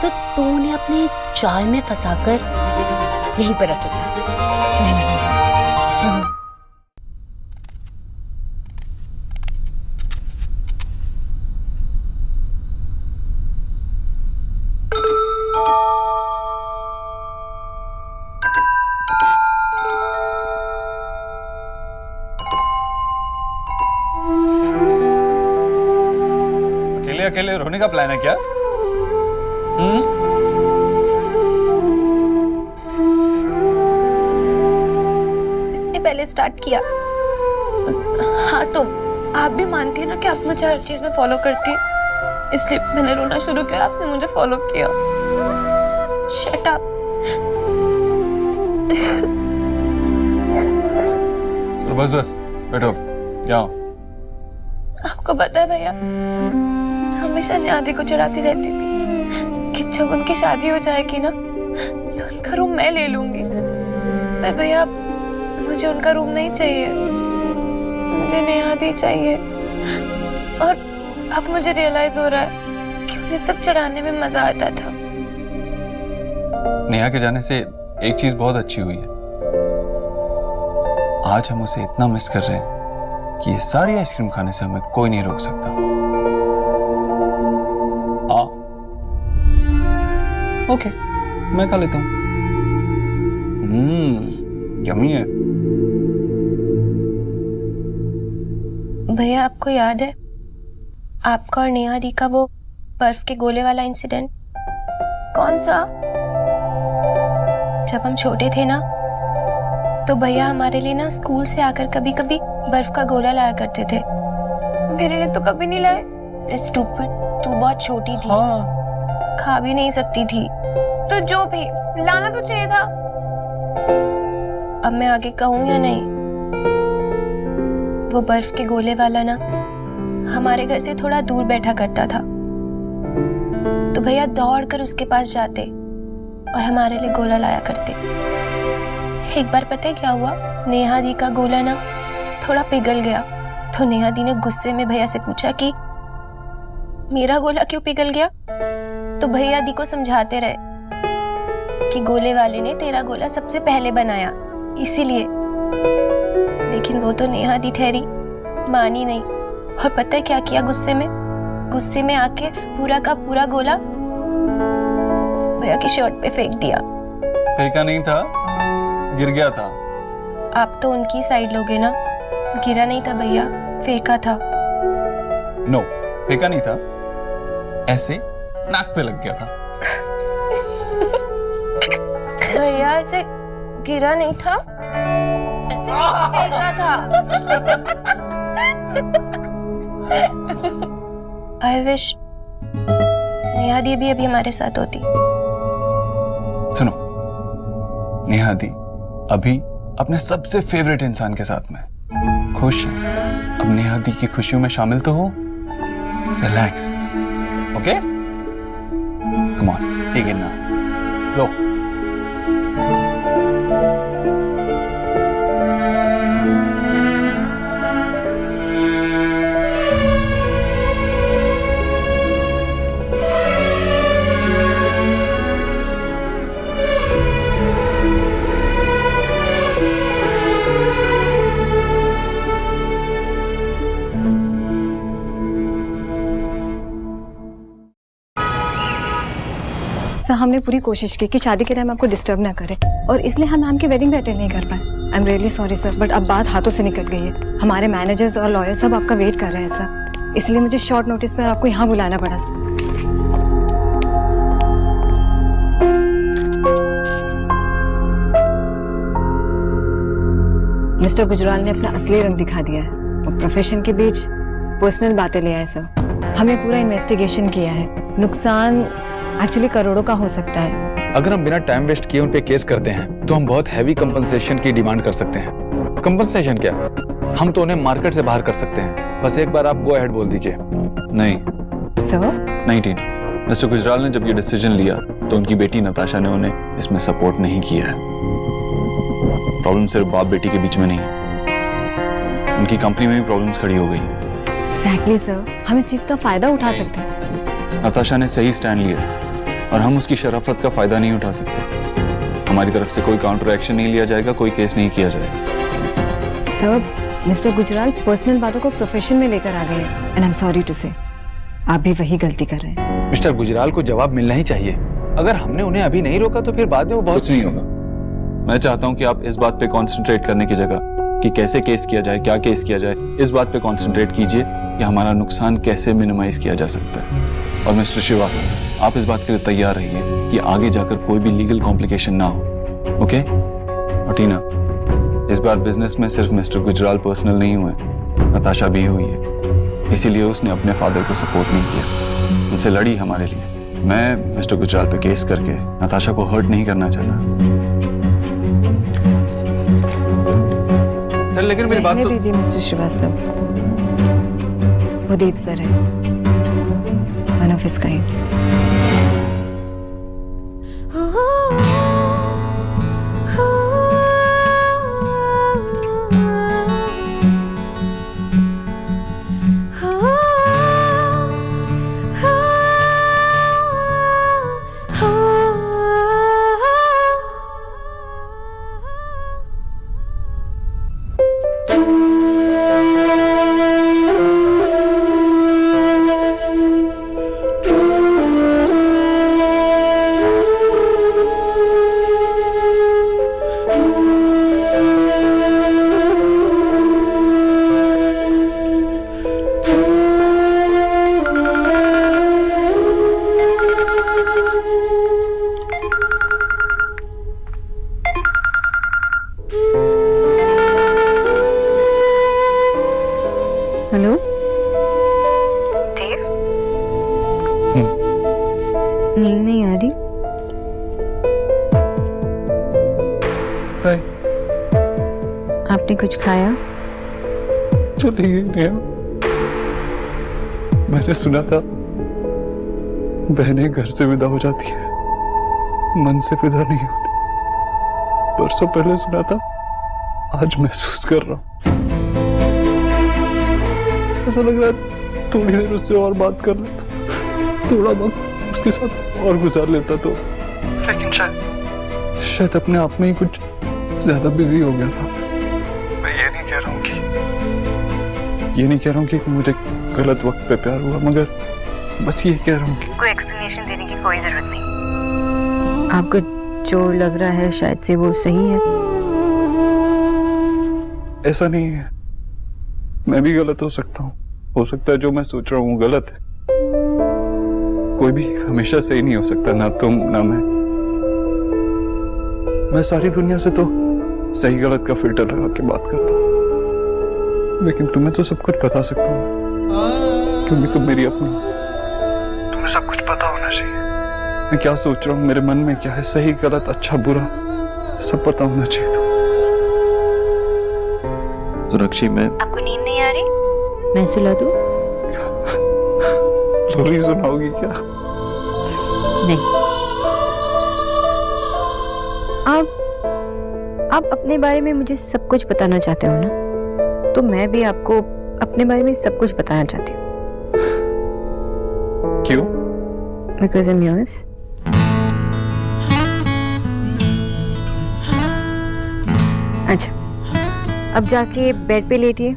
तो तू उन्हें अपने जाल में फंसाकर यहीं पर रख लेना। अकेले अकेले रोने का प्लान है क्या? इसने पहले स्टार्ट किया। हाँ तो आप भी मानती है ना कि आप मुझे हर चीज में फॉलो करती है, इसलिए मैंने रोना शुरू किया, आपने मुझे फॉलो किया। Shut up. चलो बस बैठो, जाओ। आपको पता है भैया, हमेशा नियादी को चिढ़ाती रहती थी कि जब उनकी शादी हो जाएगी ना तो उनका रूम मैं ले लूंगी। पर भैया मुझे उनका रूम नहीं चाहिए, मुझे नियादी चाहिए। और अब मुझे रियलाइज हो रहा है कि उन्हें सब चढ़ाने में मजा आता था। नेहा के जाने से एक चीज बहुत अच्छी हुई है, आज हम उसे इतना मिस कर रहे हैं कि ये सारी आइसक्रीम खाने से हमें कोई नहीं रोक सकता। ओके, मैं खा लेता हूँ। यम्मी है। भैया आपको याद है आपका और नेहा दी का वो बर्फ के गोले वाला इंसिडेंट? कौन सा? जब हम छोटे थे ना तो भैया हमारे लिए ना स्कूल से आकर कभी कभी बर्फ का गोला लाया करते थे। मेरे लिए तो कभी नहीं लाए। स्टूपिड, तू बहुत छोटी थी, खा भी नहीं सकती थी। तो जो भी लाना तो चाहिए था। अब मैं आगे कहूँ या नहीं? वो बर्फ के गोले वाला ना हमारे घर से थोड़ा दूर बैठा करता था, तो भैया दौड़कर उसके पास जाते और हमारे लिए गोला लाया करते। एक बार पता है क्या हुआ? नेहा दी का गोला ना थोड़ा पिघल गया, तो नेहा दी ने गुस्से में भैया से पूछा कि मेरा गोला क्यों पिघल गया? तो भैया दी को समझाते रहे कि गोले वाले ने तेरा गोला सबसे पहले बनाया, इसीलिए। लेकिन वो तो नेहा दी ठहरी, मानी नहीं। और पता है क्या किया? गुस्से में आके पूरा का पूरा गोला भैया की शर्ट पे फेंक दिया। फेंका नहीं था, गिर गया था। आप तो उनकी साइड लोगे ना। गिरा नहीं था भैया, फेंका था। नो, फेंका नहीं था, ऐसे नाक पे लग गया था। भैया ऐसे गिरा नहीं था, ऐसे फेंका था। आई विश नेहा दी भी अभी हमारे साथ होती। सुनो, नेहा दी अभी अपने सबसे फेवरेट इंसान के साथ में खुश है। अब नेहा दी की खुशियों में शामिल तो हो। Relax, okay? Come on, take it now. लो। सर, हमने पूरी कोशिश की कि शादी के टाइम आपको डिस्टर्ब ना करें, और इसलिए हम मैम की वेडिंग भी अटेंड नहीं कर पाए। I am really sorry sir, but अब बात हाथों से निकल गई है। हमारे मैनेजर्स और लॉयर सब आपका वेट कर रहे हैं सर, इसलिए मुझे शॉर्ट नोटिस पर आपको यहाँ बुलाना पड़ा सर। मिस्टर गुजराल ने अपना असली रंग दिखा दिया है। वो प्रोफेशन के बीच पर्सनल बातें ले आए सर। हमने पूरा इन्वेस्टिगेशन किया है। नुकसान एक्चुअली करोड़ों का हो सकता है। अगर हम बिना टाइम वेस्ट किए उन पे केस करते हैं तो हम बहुत हैवी कंपनसेशन की डिमांड कर सकते हैं। कंपनसेशन क्या, हम तो उन्हें मार्केट से बाहर कर सकते हैं। बस एक बार आप गो अहेड बोल दीजिए। नहीं सर नहीं टीना, मिस्टर गुजराल ने जब ये डिसीजन लिया तो उनकी बेटी नताशा ने उन्हें इसमें सपोर्ट नहीं किया है। प्रॉब्लम सिर्फ बाप बेटी के बीच में नहीं है, उनकी कंपनी में भी प्रॉब्लम्स खड़ी हो गई। एग्जैक्टली सर, हम इस चीज का फायदा उठा सकते हैं। नताशा ने सही स्टैंड लिया और हम उसकी शराफत का फायदा नहीं उठा सकते। हमारी तरफ से कोई काउंटर एक्शन नहीं लिया जाएगा, कोई केस नहीं किया जाएगा। सर, मिस्टर गुजराल पर्सनल बातों को प्रोफेशन में लेकर आ गए and I am sorry to say आप भी वही गलती कर रहे हैं। मिस्टर गुजराल को जवाब मिलना ही चाहिए। अगर हमने उन्हें अभी नहीं रोका तो फिर बाद में वो बहुत कुछ नहीं होगा। मैं चाहता हूं कि आप इस बात पे कंसंट्रेट करने की जगह कि कैसे केस किया जाए, क्या केस किया जाए, इस बात पे कंसंट्रेट कीजिए कि हमारा नुकसान कैसे मिनिमाइज किया जा सकता है। और मिस्टर श्रीवास्तव, आप इस बात के लिए तैयार रहिए कि आगे जाकर कोई भी लीगल कॉम्प्लिकेशन ना हो। ओके? और टीना, इस बार बिजनेस में सिर्फ मिस्टर गुजराल पर्सनल नहीं हुए, नताशा भी हुई है। इसीलिए उसने अपने फादर को सपोर्ट नहीं किया, उनसे लड़ी हमारे लिए। मैं मिस्टर गुजराल पे केस करके नताशा को हर्ट नहीं करना चाहता। सर लेकिन मेरी बात तो दीजिए मिस्टर श्रीवास्तव, वो दीप सर है, one of his kind. Hello Dev, नींद नहीं आ रही? आपने कुछ खाया? चली गई नेहा। मैंने सुना था बहनें घर से विदा हो जाती है, मन से विदा नहीं होती। परसों पहले सुना था, आज महसूस कर रहा हूं। ऐसा लग रहा है थोड़ी देर उससे और बात कर लेता, थोड़ा वक्त उसके साथ और गुजार लेता तो। लेकिन शायद अपने आप में ही कुछ ज्यादा बिजी हो गया था। मैं ये नहीं कह रहा हूँ कि मुझे गलत वक्त पे प्यार हुआ, मगर बस ये कह रहा हूँ कि कोई एक्सप्लेनेशन देने की कोई जरूरत नहीं। आपको जो लग रहा है शायद से वो सही है। ऐसा नहीं है, मैं भी गलत हो सकता हूँ। हो सकता है जो मैं सोच रहा हूँ गलत है। कोई भी हमेशा सही नहीं हो सकता, ना तुम ना मैं सारी दुनिया से तो सही गलत का फिल्टर लगा के बात करता हूँ, लेकिन तुम्हें तो सब कुछ बता सकता हूँ क्योंकि तुम मेरी अपनी। तुम्हें सब कुछ पता होना चाहिए, मैं क्या सोच रहा हूँ, मेरे मन में क्या है, सही गलत अच्छा बुरा सब पता होना चाहिए। तो रक्षी, मैं आपको नींद नहीं आ रही? मैं सुला दूं? लोरी सुनाओगी क्या? नहीं। आप अपने बारे में मुझे सब कुछ बताना चाहते हो ना, तो मैं भी आपको अपने बारे में सब कुछ बताना चाहती हूँ। क्यों? Because I'm yours. अच्छा, अब जाके बेड पे लेटिए।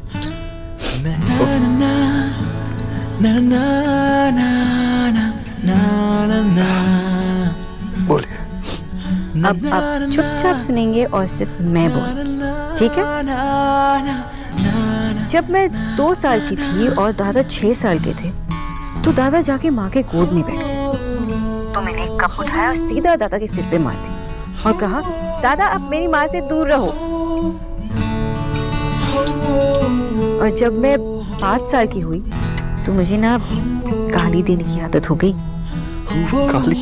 बोलिए। अब आप चुपचाप सुनेंगे और सिर्फ मैं बोल, ठीक है? जब मैं 2 साल की थी और दादा 6 साल के थे, तो दादा जाके माँ के गोद में बैठ गए। तो मैंने एक कप उठाया और सीधा दादा के सिर पे मार दी और कहा, दादा अब मेरी माँ से दूर रहो। और जब मैं 5 साल की हुई तो मुझे ना गाली देने की आदत हो गई। गाली?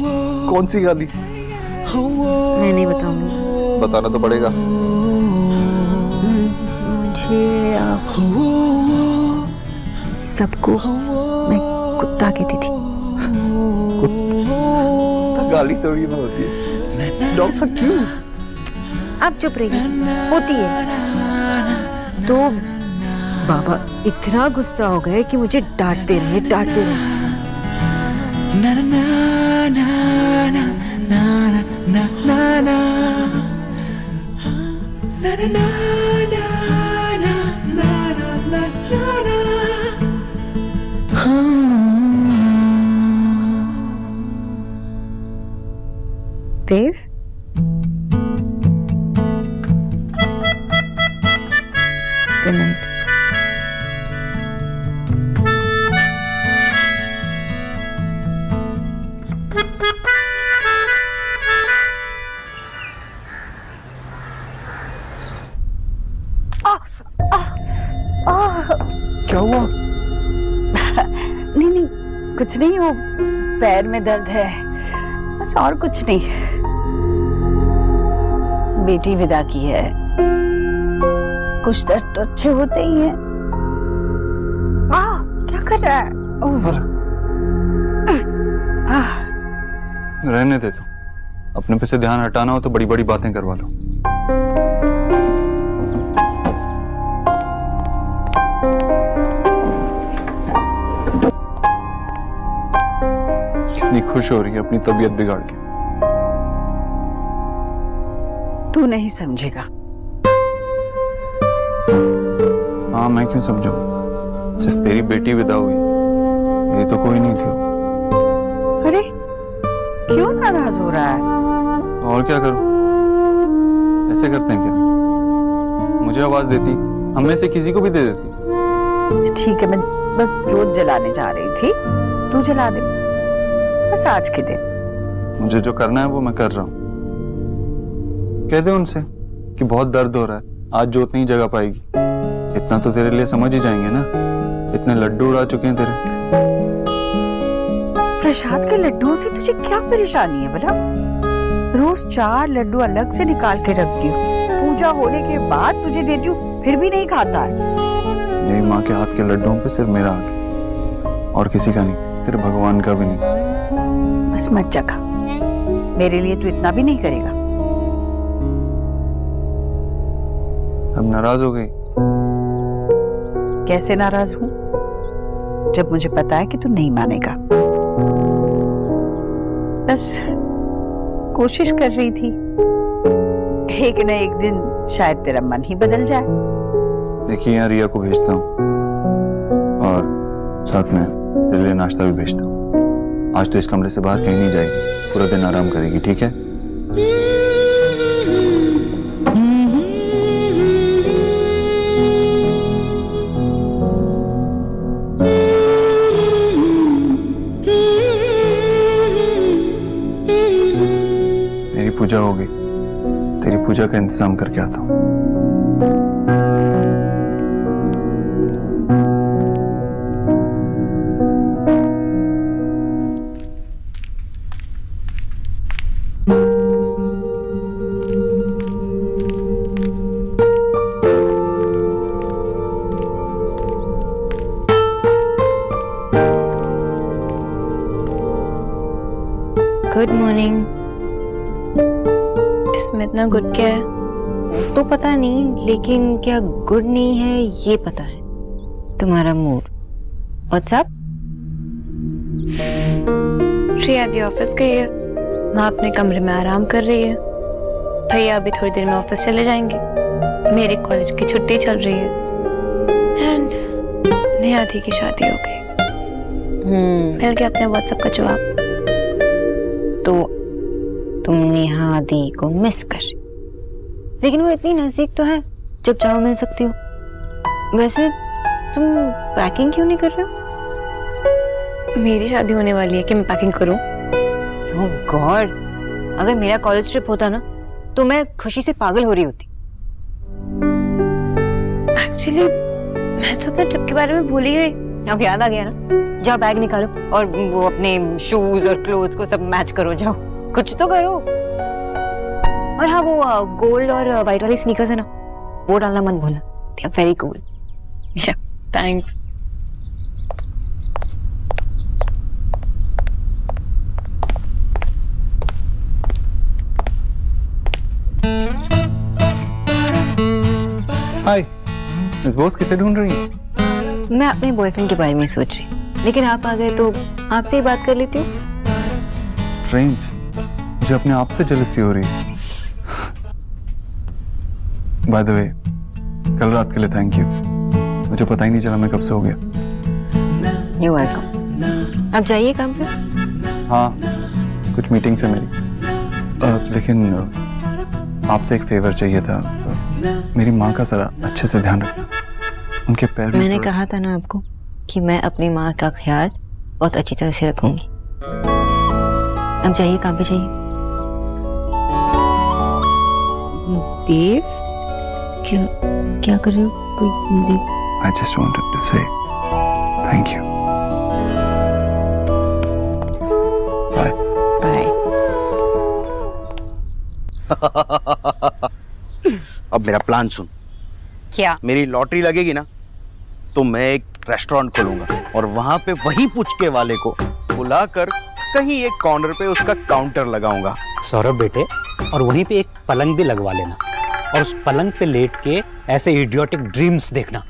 कौन सी गाली? मैं नहीं बताऊंगी। बताना तो पड़ेगा। मुझे सबको मैं कुत्ता कहती थी। गाली थोड़ी ना होती है। डॉग सा क्यों? आप चुप रहिए, होती है। तो बाबा इतना गुस्सा हो गए कि मुझे डांटते रहे। देव, गुड नाइट। क्या हुआ? नहीं, कुछ नहीं, हो पैर में दर्द है बस, और कुछ नहीं। बेटी विदा की है, कुछ दर्द तो अच्छे होते ही हैं। क्या कर रहा है? रहने दे तू। अपने पे से ध्यान हटाना हो तो बड़ी बड़ी बातें करवा लो। कितनी खुश हो रही है अपनी तबीयत बिगाड़ के। तू नहीं समझेगा। हाँ, मैं क्यों समझूं? सिर्फ तेरी बेटी विदा हुई, मेरी तो कोई नहीं थी। अरे क्यों नाराज हो रहा है? और क्या करूं? ऐसे करते हैं क्या? मुझे आवाज देती, हम में से किसी को भी दे देती। ठीक है, मैं बस जोत जलाने जा रही थी, तू जला दे बस आज के दिन। मुझे जो करना है वो मैं कर रहा हूँ। कह दे उनसे कि बहुत दर्द हो रहा है, आज जोत नहीं जगा पाएगी। इतना तो तेरे लिए समझ ही जाएंगे ना, इतने लड्डू उड़ा चुके हैं तेरे। प्रसाद के लड्डुओं से तुझे क्या परेशानी है भला? रोज 4 लड्डू अलग से निकाल के रखती हूँ, पूजा होने के बाद तुझे देती हूँ, फिर भी नहीं खाता है। मेरी माँ के हाथ के लड्डुओं पे सिर्फ मेरा हक है, और किसी का नहीं, तेरे भगवान का भी नहीं। बस मत जगा, मेरे लिए तू इतना भी नहीं करेगा। अब नाराज हो गई? कैसे नाराज हूं, जब मुझे पता है कि तू नहीं मानेगा। बस कोशिश कर रही थी, एक न एक दिन शायद तेरा मन ही बदल जाए। देखिए, यहाँ रिया को भेजता हूँ और साथ में तेरे लिए नाश्ता भी भेजता हूँ। आज तो इस कमरे से बाहर कहीं नहीं जाएगी, पूरा दिन आराम करेगी, ठीक है? मेरी पूजा हो गई, तेरी पूजा का इंतजाम करके आता हूँ। Good morning. इसमें इतना गुड क्या है? तो पता नहीं, लेकिन क्या गुड नहीं है ये पता है। तुम्हारा mood. WhatsApp? Shreya the office गई है, माँ अपने कमरे में आराम कर रही है, भैया अभी थोड़ी देर में ऑफिस चले जाएंगे, मेरे कॉलेज की छुट्टी चल रही है, एंड निहादी की शादी हो गई। मिल गया अपने व्हाट्सएप का जवाब। तो तुम निहादी को मिस कर रही, लेकिन वो इतनी नजदीक तो है, जब चाहो मिल सकती हो। वैसे तुम पैकिंग क्यों नहीं कर रहे हो? मेरी शादी होने वाली है कि मैं पैकिंग करूं? ओह गॉड, अगर मेरा कॉलेज ट्रिप होता ना तो मैं खुशी से पागल हो रही होती। एक्चुअली मैं तो अपने ट्रिप के बारे में भूल ही गई। अब याद आ गया ना? जाओ बैग निकालो और वो अपने शूज और क्लोथ्स को सब मैच करो, जाओ कुछ तो करो। और हाँ, वो गोल्ड और व्हाइट वाली स्नीकर्स है ना, वो डालना मत भूलना, they are very cool. Thanks. Hi, इस बॉस किसे ढूंढ रही है? मैं अपने बॉयफ्रेंड के बारे में सोच रही, लेकिन आप आ गए तो आपसे ही बात कर लेती हूँ। स्ट्रेंज, मुझे अपने आप से जेलसी हो रही है। बाय द वे, कल रात के लिए थैंक यू, मुझे पता ही नहीं चला मैं कब से हो गया। You welcome. अब जाइए काम पे। हाँ, कुछ मीटिंग्स है मेरी, लेकिन आपसे एक फेवर चाहिए था। मेरी माँ का जरा अच्छे से ध्यान रखना, उनके पैर में मैंने कहा था ना आपको कि मैं अपनी माँ का ख्याल बहुत अच्छी तरह से रखूंगी। अब जाइए काम पे जाइए। देव, क्या कर रहे हो? कोई Dev? I just wanted to say thank you. Bye. Bye. अब मेरा प्लान सुन। क्या? मेरी लॉटरी लगेगी ना, तो मैं एक रेस्टोरेंट खोलूंगा और वहां पे वही पुचके वाले को बुलाकर कहीं एक कॉर्नर पे उसका काउंटर लगाऊंगा। सौरभ बेटे, और वहीं पे एक पलंग भी लगवा लेना, और उस पलंग पे लेट के ऐसे इडियोटिक ड्रीम्स देखना।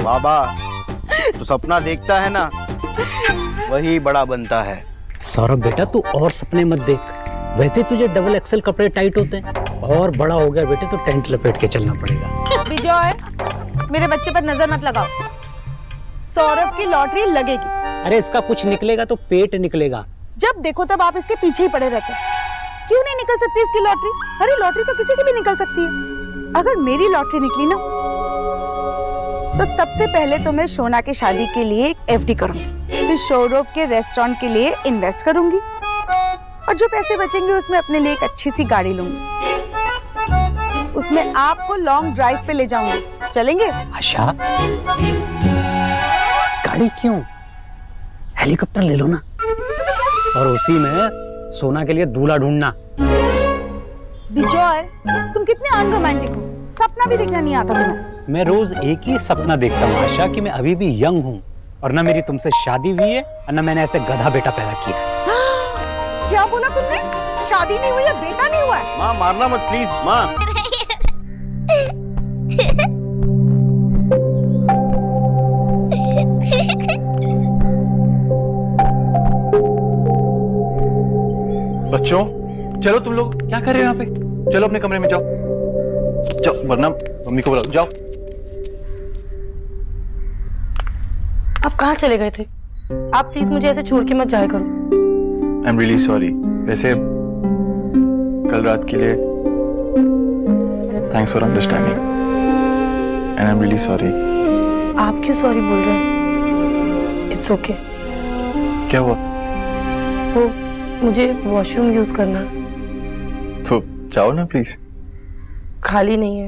बाबा, तो सपना देखता है ना, वही बड़ा बनता है। सौरभ बेटा, तू और सपने मत देख, वैसे तुझे डबल एक्सेल कपड़े टाइट होते हैं, और बड़ा हो गया बेटे तो टेंट लपेट के चलना पड़ेगा। विजय, मेरे बच्चे पर नजर मत लगाओ। सौरभ की लॉटरी लगेगी। अरे इसका कुछ निकलेगा तो पेट निकलेगा। जब देखो तब आप इसके पीछे ही पड़े रहते हैं। क्यों नहीं निकल सकती इसकी लॉटरी? अरे लॉटरी तो किसी की भी निकल सकती है। अगर मेरी लॉटरी निकली ना, तो सबसे पहले तो मैं शोना की शादी के लिए एक एफडी करूंगी, फिर सौरभ के रेस्टोरेंट के लिए इन्वेस्ट करूंगी, और जो पैसे बचेंगे उसमें अपने लिए एक अच्छी सी गाड़ी लूंगी। उसमें आपको लॉन्ग ड्राइव पे ले जाऊंगी, चलेंगे? आशा, गाड़ी क्यों, हेलीकॉप्टर ले लो ना, और उसी में सोना के लिए दूल्हा ढूंढना। विजय, तुम कितने अनरोमांटिक हो, सपना भी देखना नहीं आता तुम्हें। मैं रोज एक ही सपना देखता हूँ आशा, कि मैं अभी भी यंग हूँ, और ना मेरी तुमसे शादी हुई है, और ना मैंने ऐसे गधा बेटा पैदा किया। क्या बोला तुमने? शादी नहीं हुई है, बेटा नहीं हुआ है? माँ मारना मत प्लीज, माँ। बच्चों, चलो तुम लोग क्या कर रहे हो यहाँ पे? चलो अपने कमरे में जाओ, जाओ, वरना मम्मी को बुलाओ, जाओ। आप कहाँ चले गए थे? आप प्लीज मुझे ऐसे छोड़ के मत जाया करो। I am really sorry. वैसे कल रात के लिए thanks for understanding, and I am really sorry. आप क्यों सॉरी बोल रहे हैं? It's okay. क्या हुआ? वो मुझे वॉशरूम यूज करना है। तो जाओ ना प्लीज। खाली नहीं है।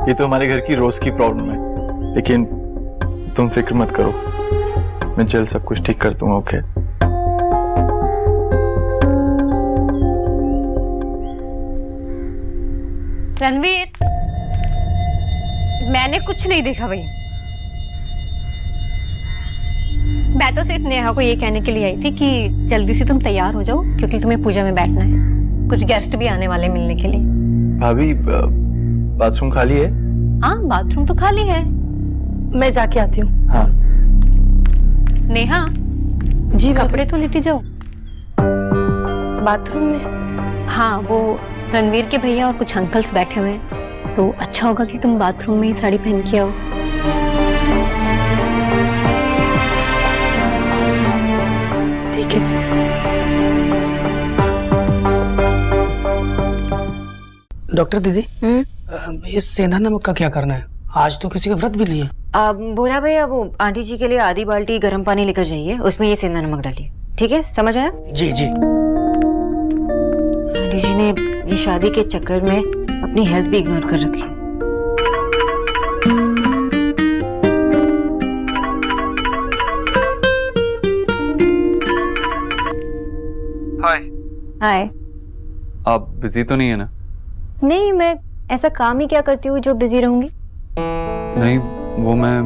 ये तो हमारे घर की रोज की प्रॉब्लम है, लेकिन तुम फिक्र मत करो, मैं जल्द सब कुछ ठीक कर दूंगा। ओके? रणवीर, मैंने कुछ नहीं देखा भाई। मैं तो सिर्फ नेहा को ये कहने के लिए आई थी कि जल्दी से तुम तैयार हो जाओ, क्योंकि तुम्हें पूजा में बैठना है, कुछ गेस्ट भी आने वाले मिलने के लिए। भाभी, बाथरूम खाली है? हाँ, बाथरूम तो खाली है। मैं जाके आती हूँ। हाँ। नेहा जी, कपड़े तो लेती जाओ। बाथरूम में? हाँ, वो रणवीर के भैया और कुछ अंकल्स बैठे हुए हैं, तो अच्छा होगा कि तुम बाथरूम में ही साड़ी पहन के आओ। ठीक है। डॉक्टर दीदी, इस सेंधा नमक का क्या करना है? आज तो किसी का व्रत भी नहीं है। बोला भैया, वो आंटी जी के लिए आधी बाल्टी गर्म पानी लेकर जाइए, उसमें ये सेंधा नमक डालिए। ठीक है, समझ आया? जी जी। आंटी जी ने ये शादी के चक्कर में अपनी हेल्थ भी इग्नोर कर रखी है। हाय। हाय। आप बिजी तो नहीं है ना? नहीं, मैं ऐसा काम ही क्या करती हूँ जो बिजी रहूंगी। नहीं, वो मैं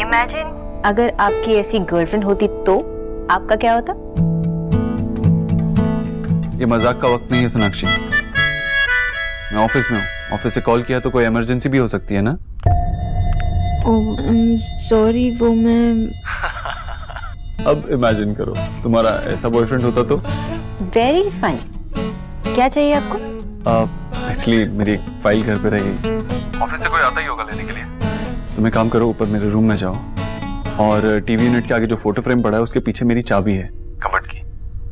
इमेजिन अगर आपकी ऐसी गर्लफ्रेंड होती तो आपका क्या होता? ये मजाक का वक्त नहीं है सोनाक्षी। मैं ऑफिस में हूँ। ऑफिस से कॉल किया तो कोई इमरजेंसी भी हो सकती है ना? सॉरी, वो मैं अब इमेजिन करो तुम्हारा ऐसा बॉयफ्रेंड होता तो। Very fine. क्या चाहिए आपको? एक्चुअली मेरी एक फाइल घर पे रह गई। ऑफिस से कोई आता ही होगा लेने के लिए। तुम एक काम करो, ऊपर मेरे रूम में जाओ और टीवी यूनिट के आगे जो फोटो फ्रेम पड़ा है उसके पीछे मेरी चाबी है कबर्ड की।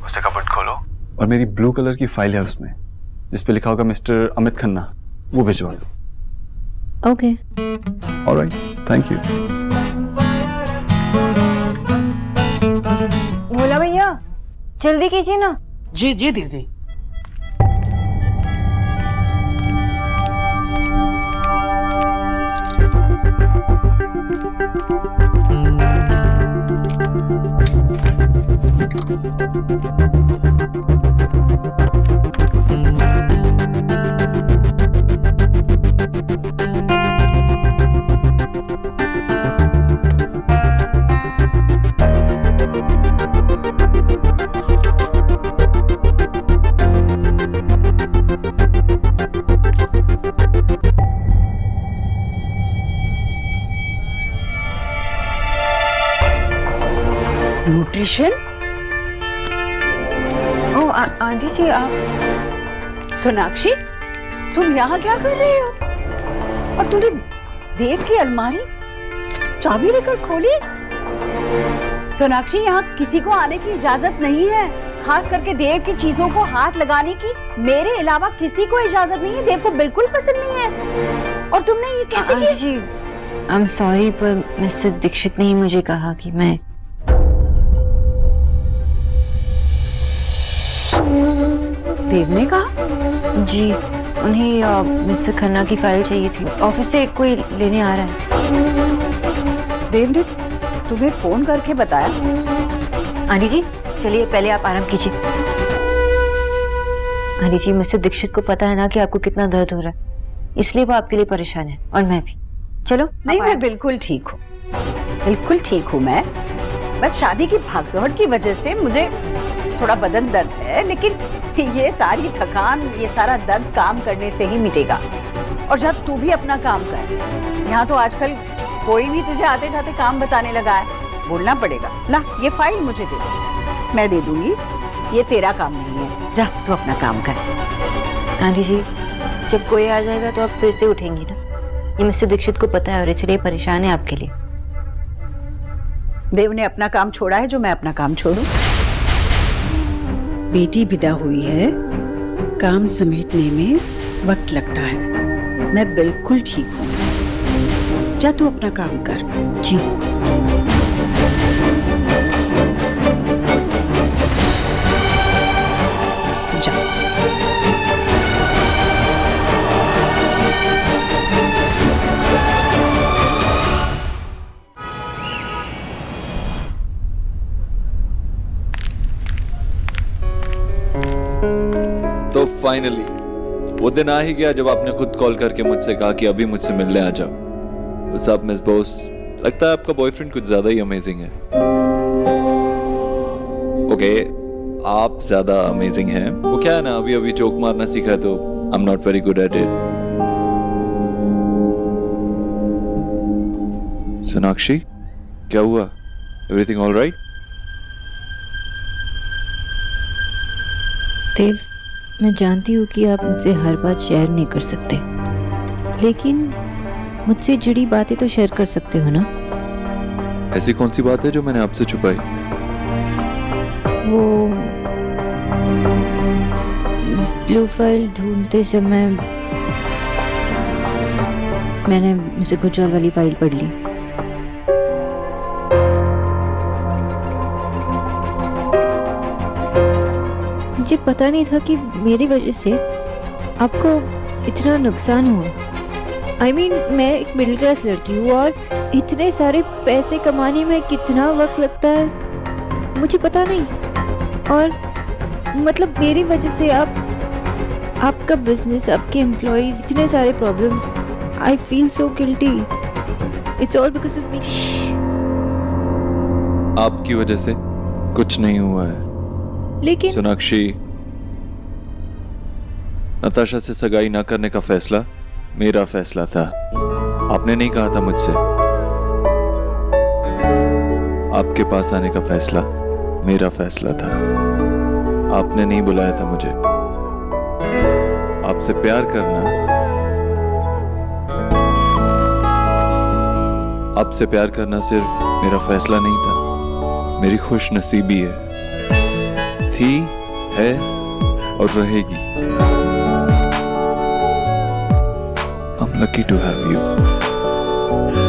उससे कबर्ड खोलो और मेरी ब्लू कलर की फाइल है उसमें जिसपे लिखा होगा मिस्टर अमित खन्ना, वो भिजवा दो। Okay. Alright, thank you. Bhola भैया जल्दी कीजिए ना। जी जी दीदी। न्यूट्रिशन? ओ आंटी जी, आप। सोनाक्षी, तुम यहाँ क्या कर रहे हो? और तूने देव की अलमारी चाबी लेकर खोली? सोनाक्षी, यहाँ किसी को आने की इजाजत नहीं है, खास करके देव की चीजों को हाथ लगाने की मेरे अलावा किसी को इजाजत नहीं है। देव को बिल्कुल पसंद नहीं है। और तुमने ये कैसे किया? जी, आई एम सॉरी, पर मिस्टर दीक्षित ने मुझे कहा कि मैं। देव ने कहा? जी, उन्हें मिस्टर खन्ना की फाइल चाहिए थी। ऑफिस से कोई लेने आ रहा है। देव ने तुम्हें फोन करके बताया? आंटी जी चलिए, पहले आप आराम कीजिए। आंटी जी, मिस्टर दीक्षित को पता है ना कि आपको कितना दर्द हो रहा है, इसलिए वो आपके लिए परेशान है और मैं भी। चलो। नहीं, मैं बिल्कुल ठीक हूँ, बिल्कुल ठीक हूँ मैं। बस शादी की भागदौड़ की वजह से मुझे थोड़ा बदन दर्द है, लेकिन ये सारी थकान, ये सारा दर्द काम करने से ही मिटेगा। और जब तू भी अपना काम कर, यहाँ तो आजकल कोई भी तुझे आते जाते काम बताने लगा है, बोलना पड़ेगा। ला, ये फाइल मुझे दे दो, मैं दे दूंगी, ये तेरा काम नहीं है। जा तू अपना काम कर। आंटी जी, जब कोई आ जाएगा तो आप फिर से उठेंगी ना। ये मिस्टर दीक्षित को पता है और इसलिए परेशान है आपके लिए। देव ने अपना काम छोड़ा है, जो मैं अपना काम छोड़ूं? बेटी विदा हुई है, काम समेटने में वक्त लगता है। मैं बिल्कुल ठीक हूँ, जा तू अपना काम कर। जी। जा। तो फाइनली वो दिन आ ही गया जब आपने खुद कॉल करके मुझसे कहा कि अभी मुझसे मिलने आ जाओ। What's up miss Bose? लगता है आपका बॉयफ्रेंड कुछ ज्यादा ही अमेजिंग है। ओके, आप ज्यादा अमेजिंग हैं। वो क्या है ना, अभी अभी जोक मारना सीखा है तो I am not very good at it. Sonakshi, क्या हुआ? Everything all right? देव, मैं जानती हूँ कि आप मुझसे हर बात शेयर नहीं कर सकते, लेकिन मुझसे जुड़ी बातें तो शेयर कर सकते हो ना। ऐसी कौन सी बात है जो मैंने आपसे छुपाई? वो ब्लू फाइल ढूंढते समय मैंने मिस्टर गुजराल वाली फाइल पढ़ ली। मुझे पता नहीं था कि मेरी वजह से आपको इतना नुकसान हुआ। I mean, मैं एक मिडिल क्लास लड़की हूँ और इतने सारे पैसे कमाने में कितना वक्त लगता है मुझे पता नहीं। और मतलब मेरी वजह से आपका बिजनेस, आपके एम्प्लॉइज, इतने सारे problems. I feel so guilty. It's all because of me. आपकी वजह से कुछ नहीं हुआ है। लेकिन सोनाक्षी, नताशा से सगाई ना करने का फैसला मेरा फैसला था। आपने नहीं कहा था मुझसे। आपके पास आने का फैसला मेरा फैसला था। आपने नहीं बुलाया था मुझे। आपसे प्यार करना, आपसे प्यार करना सिर्फ मेरा फैसला नहीं था, मेरी खुश नसीबी है। थी, है और रहेगी। I'm lucky to have you.